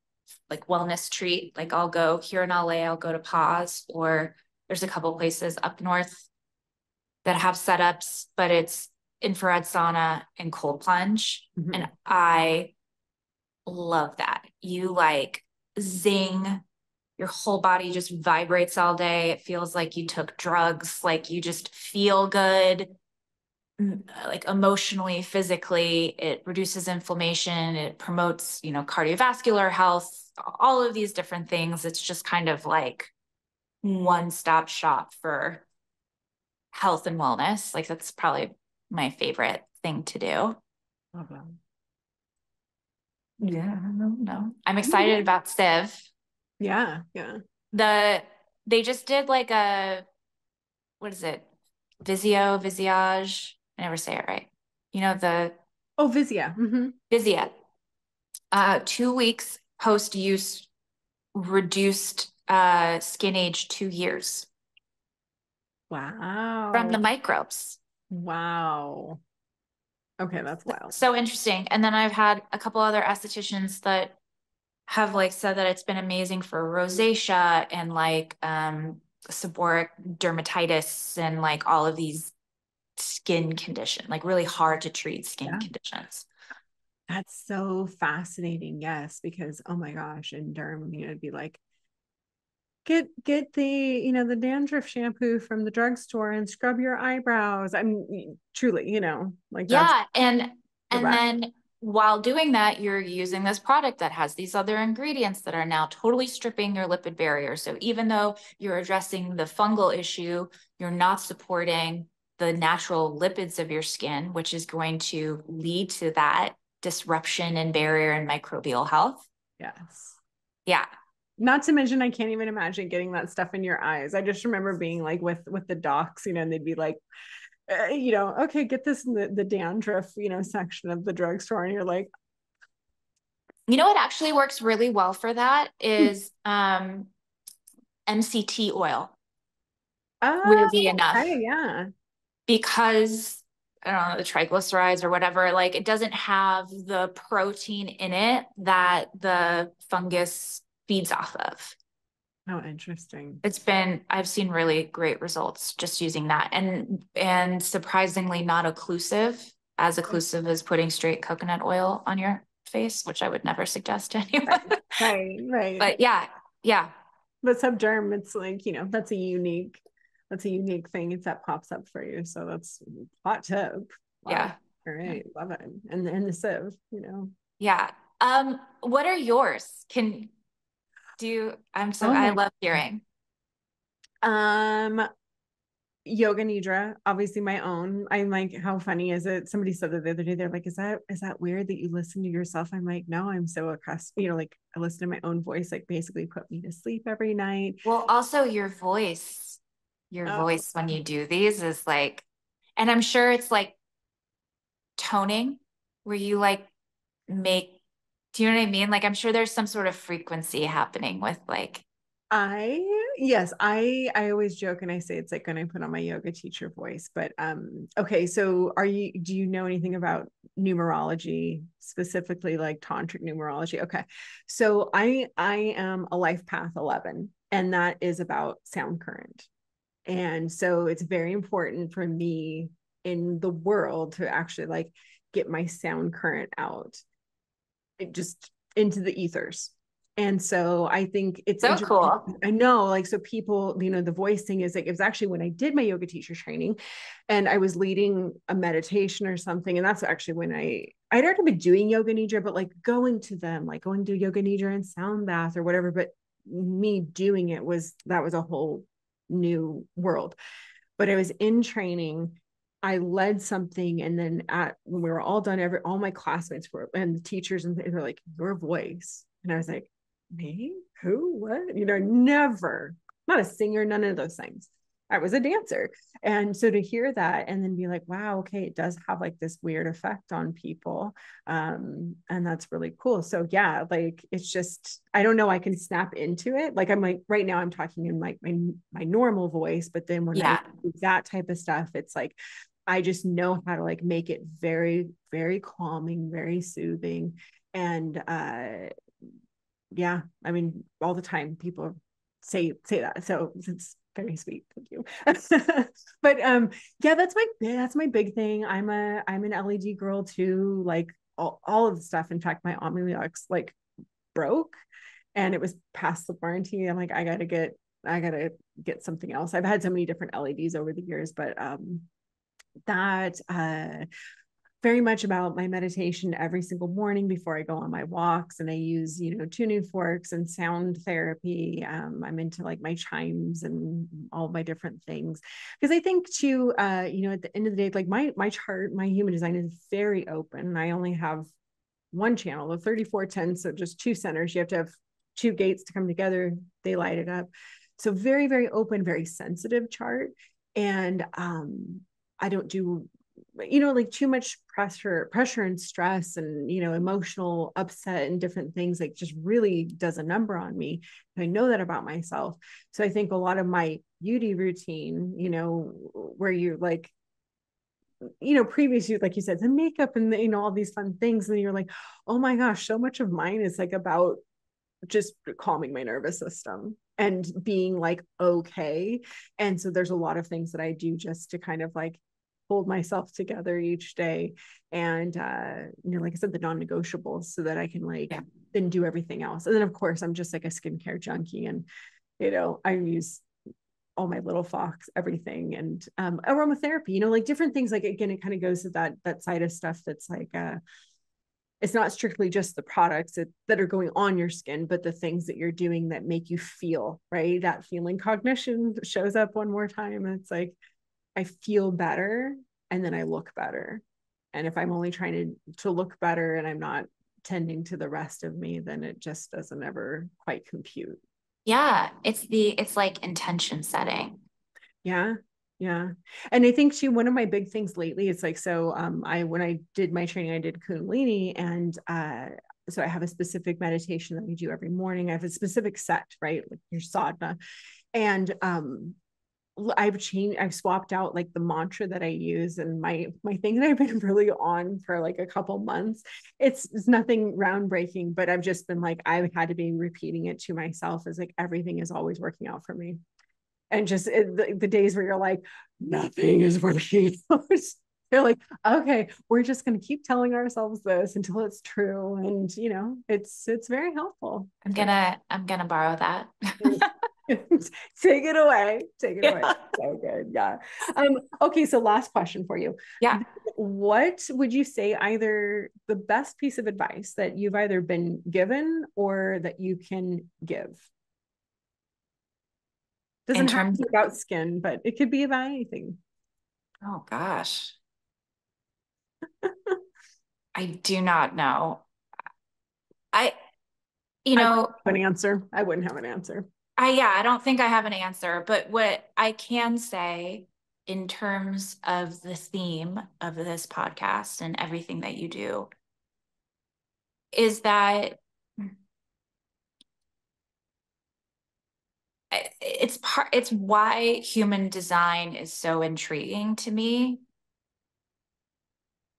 Speaker 3: like wellness treat. Like I'll go here in LA, I'll go to Pause, or there's a couple places up north that have setups, but it's infrared sauna and cold plunge.
Speaker 2: Mhm.
Speaker 3: And I love that. You like zing, your whole body just vibrates all day. It feels like you took drugs, like you just feel good, like emotionally, physically. It reduces inflammation, it promotes, cardiovascular health, all of these different things. It's just kind of like one-stop shop for health and wellness. Like that's probably my favorite thing to do.
Speaker 2: Love that.
Speaker 3: Yeah, no. I'm excited about Civ.
Speaker 2: Yeah, yeah.
Speaker 3: They just did like what is it? Visage. I never say it right. The
Speaker 2: Oh, Visia.
Speaker 3: Visia. 2 weeks post-use reduced skin age 2 years from the
Speaker 2: Wow.
Speaker 3: microbes.
Speaker 2: Wow. Okay, that's wild.
Speaker 3: So interesting. And then I've had a couple other estheticians that have like said that it's been amazing for rosacea and like seborrheic dermatitis and like all of these skin condition, like really hard to treat skin
Speaker 2: Yeah.
Speaker 3: conditions.
Speaker 2: That's so fascinating. Yes, because oh my gosh, in derm, it'd be like get the the dandruff shampoo from the drugstore and scrub your eyebrows. I mean, truly, like that's
Speaker 3: Yeah, and
Speaker 2: correct.
Speaker 3: then while doing that, you're using this product that has these other ingredients that are now totally stripping your lipid barrier. So even though you're addressing the fungal issue, you're not supporting the natural lipids of your skin, which is going to lead to that disruption in barrier and microbial health.
Speaker 2: Yes.
Speaker 3: Yeah.
Speaker 2: Not to mention, I can't even imagine getting that stuff in your eyes. I just remember being like with the docs, and they'd be like, okay, get this in the dandruff, section of the drugstore, and you're like,
Speaker 3: You know what actually works really well for that is MCT oil,
Speaker 2: oh,
Speaker 3: weirdly enough,
Speaker 2: okay, yeah.
Speaker 3: because I don't know, the triglycerides or whatever, like it doesn't have the protein in it that the fungus feeds off of.
Speaker 2: How interesting.
Speaker 3: I've seen really great results just using that, and surprisingly not as occlusive as putting straight coconut oil on your face, which I would never suggest to anyone.
Speaker 2: Right.
Speaker 3: But yeah, yeah,
Speaker 2: But subderm, it's like, that's a unique thing. It's that pops up for you. So that's hot tip. Wow.
Speaker 3: yeah,
Speaker 2: All right. Love it. And the sieve,
Speaker 3: yeah. What are yours?
Speaker 2: Oh
Speaker 3: I
Speaker 2: my.
Speaker 3: love hearing.
Speaker 2: Um, Yoga Nidra, obviously my own. I'm like, how funny is it? Somebody said that the other day, they're like, is that weird that you listen to yourself? I'm like, no, I'm so accustomed, like I listen to my own voice, like basically put me to sleep every night.
Speaker 3: Well, also your
Speaker 2: Oh,
Speaker 3: voice when you do these is like, and I'm sure it's like toning where you like make, do you know what I mean? Like, I'm sure there's some sort of frequency happening with like,
Speaker 2: yes, I always joke and I say it's like when I put on my yoga teacher voice. But okay, so do you know anything about numerology, specifically like tantric numerology? Okay. So I am a life path 11, and that is about sound current. And so it's very important for me in the world to actually like get my sound current out, just into the ethers. And so I think it's
Speaker 3: so
Speaker 2: interesting.
Speaker 3: cool.
Speaker 2: I know, like, so people, the voice thing is like, it was actually when I did my yoga teacher training and I was leading a meditation or something. And that's actually when I'd already been doing yoga nidra, but like going to them, like going to yoga nidra and sound bath or whatever. But me doing it that was a whole new world. But I was in training, I led something, and then when we were all done, all my classmates were and the teachers and they were like, "Your voice," and I was like, "Me? Who? What? Never, not a singer, none of those things." I was a dancer. And so to hear that and then be like, wow, okay, it does have like this weird effect on people. And that's really cool. So yeah, like it's just, I don't know, I can snap into it. Like I'm like, right now I'm talking in like my normal voice, but then when I do that type of stuff, it's like, I just know how to like make it very, very calming, very soothing. And yeah, I mean, all the time people say that. So it's very sweet. Thank you. But yeah, that's my big thing. I'm an LED girl too, like all of the stuff. In fact, my Omnilux like broke and it was past the warranty. I'm like, I gotta get something else. I've had so many different LEDs over the years, but that very much about my meditation every single morning before I go on my walks. And I use, tuning forks and sound therapy. I'm into like my chimes and all my different things. Because I think too, at the end of the day, like my chart, my human design is very open. I only have one channel, the 3410. So just two centers. You have to have two gates to come together. They light it up. So very, very open, very sensitive chart. And I don't do like too much pressure and stress and emotional upset and different things, like just really does a number on me. I know that about myself. So I think a lot of my beauty routine, where you're like, previously, like you said, the makeup and all these fun things, and you're like, oh my gosh, so much of mine is like about just calming my nervous system and being like okay. And so there's a lot of things that I do just to kind of like hold myself together each day. And like I said, the non-negotiables, so that I can like then do everything else. And then of course I'm just like a skincare junkie, and I use all my little fox everything, and aromatherapy, like different things. Like again, it kind of goes to that side of stuff that's like it's not strictly just the products that are going on your skin, but the things that you're doing that make you feel right. That feeling cognition shows up one more time. And it's like, I feel better and then I look better. And if I'm only trying to look better and I'm not tending to the rest of me, then it just doesn't ever quite compute.
Speaker 3: Yeah. It's like intention setting.
Speaker 2: Yeah. Yeah. And I think too, one of my big things lately, it's like, so when I did my training, I did Kundalini, and so I have a specific meditation that we do every morning. I have a specific set, right? Like your sadhana. And I've swapped out like the mantra that I use, and my thing that I've been really on for like a couple months. It's nothing groundbreaking, but I've just been like, I've had to be repeating it to myself, as like everything is always working out for me. And just the days where you're like, nothing is working out. They're like, okay, we're just going to keep telling ourselves this until it's true. And it's very helpful.
Speaker 3: I'm gonna borrow that.
Speaker 2: Take it away. Take it away. So good. Yeah. Okay. So last question for you.
Speaker 3: Yeah.
Speaker 2: What would you say either the best piece of advice that you've either been given or that you can give? Doesn't have to be about skin, but it could be about anything.
Speaker 3: Oh gosh. I do not know. I
Speaker 2: wouldn't have an answer. I wouldn't have an answer.
Speaker 3: I don't think I have an answer, but what I can say in terms of the theme of this podcast and everything that you do is that it's why human design is so intriguing to me.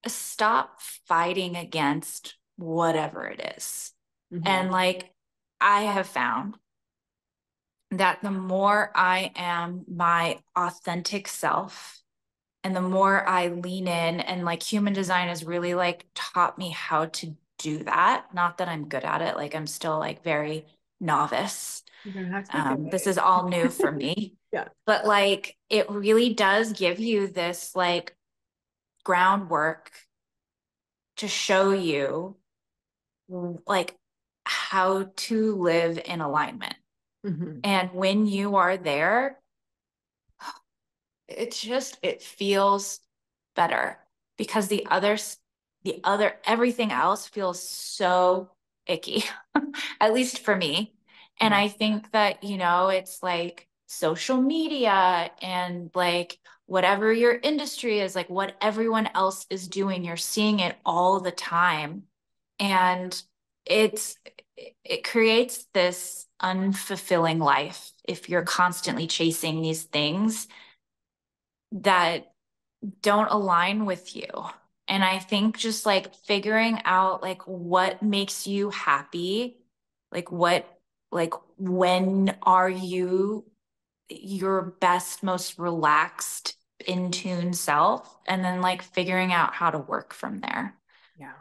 Speaker 3: Stop fighting against whatever it is. Mm-hmm. And like, I have found that the more I am my authentic self and the more I lean in, and like human design has really like taught me how to do that. Not that I'm good at it. Like I'm still like very novice. This is all new for me.
Speaker 2: Yeah.
Speaker 3: But like, it really does give you this like groundwork to show you like how to live in alignment. Mm-hmm. And when you are there, it feels better, because the other everything else feels so icky, at least for me. And I think that, it's like social media and like whatever your industry is, like what everyone else is doing, you're seeing it all the time. And it creates this unfulfilling life if you're constantly chasing these things that don't align with you. And I think just like figuring out like what makes you happy, like when are you your best, most relaxed, in tune self, and then like figuring out how to work from there.
Speaker 2: Yeah.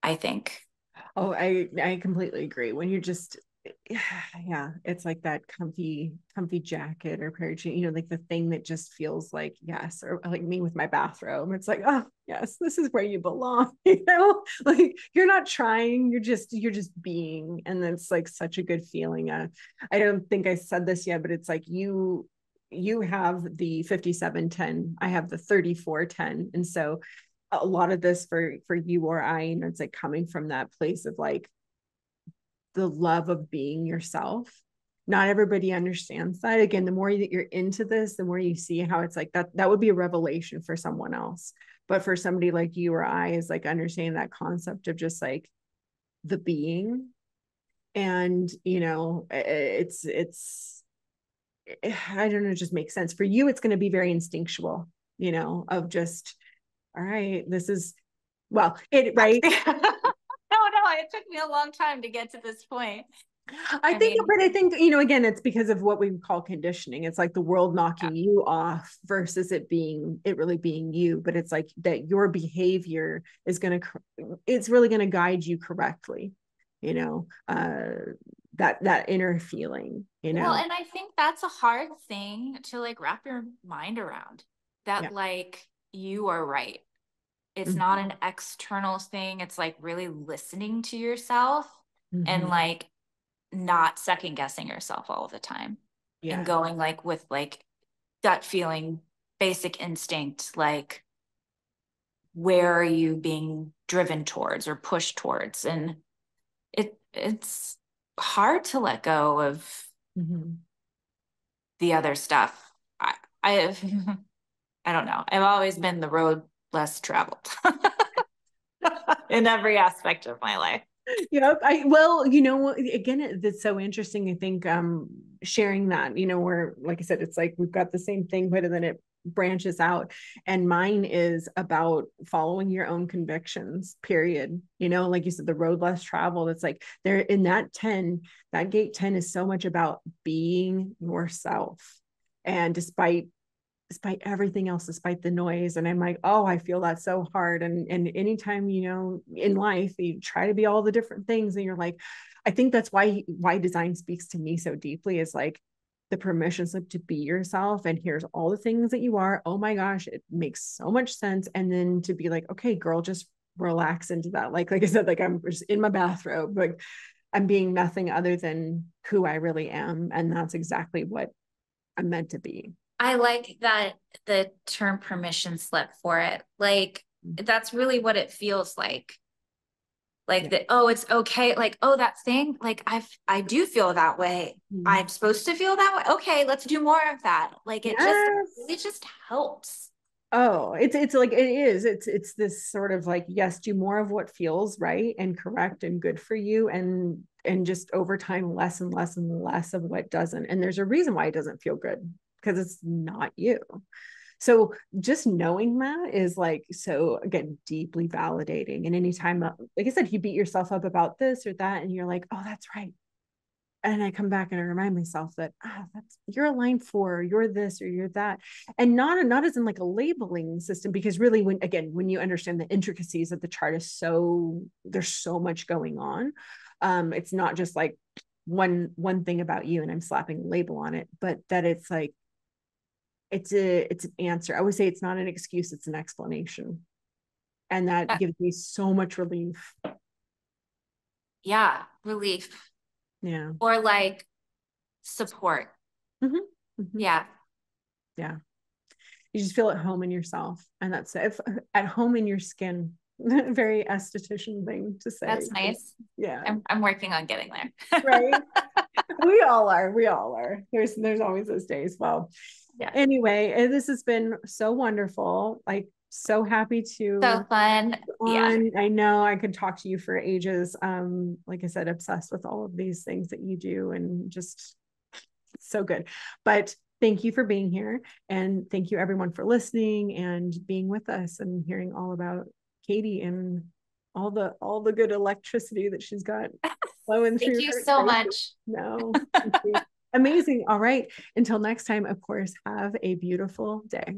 Speaker 3: I think.
Speaker 2: Oh, I completely agree. When you're just, yeah, it's like that comfy jacket or pair of jeans, you know, like the thing that just feels like yes, or like me with my bathrobe. It's like, oh yes, this is where you belong. You know, like you're not trying, you're just being, and that's like such a good feeling. I don't think I said this yet, but it's like you have the 5710, I have the 3410, and so a lot of this for you or I, you know, it's like coming from that place of like the love of being yourself. Not everybody understands that. Again, the more that you're into this, the more you see how it's like that would be a revelation for someone else. But for somebody like you or I is like understanding that concept of just like the being. And, you know, I don't know, it just makes sense. For you, it's going to be very instinctual, you know, of just, all right, this is, well, right?
Speaker 3: No, it took me a long time to get to this point.
Speaker 2: I think, you know, again, it's because of what we call conditioning. It's like the world knocking you off versus it really being you. But it's like that your behavior is it's really going to guide you correctly, you know, that inner feeling, you know.
Speaker 3: Well, and I think that's a hard thing to like wrap your mind around, that like you are right. It's not an external thing. It's like really listening to yourself and like not second guessing yourself all the time and going like with like gut feeling, basic instinct, like where are you being driven towards or pushed towards? And it's hard to let go of the other stuff. I don't know. I've always been the road less traveled in every aspect of my life.
Speaker 2: Yep. Well, you know, again, that's so interesting. I think sharing that, you know, where, like I said, it's like we've got the same thing, but then it branches out. And mine is about following your own convictions, period. You know, like you said, the road less traveled. It's like there in that gate 10 is so much about being yourself. And despite everything else, despite the noise. And I'm like, oh, I feel that so hard. And anytime, you know, in life, you try to be all the different things and you're like, I think that's why design speaks to me so deeply, is like the permission slip to be yourself. And here's all the things that you are. Oh my gosh, it makes so much sense. And then to be like, okay, girl, just relax into that. Like I said, like I'm just in my bathrobe, like I'm being nothing other than who I really am. And that's exactly what I'm meant to be.
Speaker 3: I like that, the term permission slip for it. Like that's really what it feels like. Like that, oh, it's okay. Like, oh, that thing, like I do feel that way. I'm supposed to feel that way. Okay, let's do more of that. Like it just helps.
Speaker 2: Oh, it's like it is. It's this sort of like, yes, do more of what feels right and correct and good for you, and just over time less and less and less of what doesn't. And there's a reason why it doesn't feel good, because it's not you. So just knowing that is like, so again, deeply validating. And anytime, like I said, you beat yourself up about this or that, and you're like, oh, that's right. And I come back and I remind myself that you're aligned for, you're this or you're that. And not as in like a labeling system, because really when you understand the intricacies of the chart is there's so much going on. It's not just like one thing about you and I'm slapping a label on it, but that it's like, it's an answer. I would say it's not an excuse, it's an explanation. And that gives me so much relief.
Speaker 3: Yeah, relief.
Speaker 2: Yeah.
Speaker 3: Or like support. Yeah.
Speaker 2: Yeah. You just feel at home in yourself. And that's it. At home in your skin. Very esthetician thing to say.
Speaker 3: That's nice.
Speaker 2: Yeah.
Speaker 3: I'm working on getting there.
Speaker 2: Right. We all are. We all are. There's always those days. Well,
Speaker 3: Yeah.
Speaker 2: anyway, this has been so wonderful. Like, so happy to
Speaker 3: So fun. Yeah.
Speaker 2: I know I could talk to you for ages. Like I said, obsessed with all of these things that you do, and just so good. But thank you for being here, and thank you everyone for listening and being with us and hearing all about Katie and all the good electricity that she's got flowing through.
Speaker 3: Thank you
Speaker 2: her
Speaker 3: so
Speaker 2: spaces.
Speaker 3: much.
Speaker 2: No, thank you. Amazing. All right. Until next time, of course, have a beautiful day.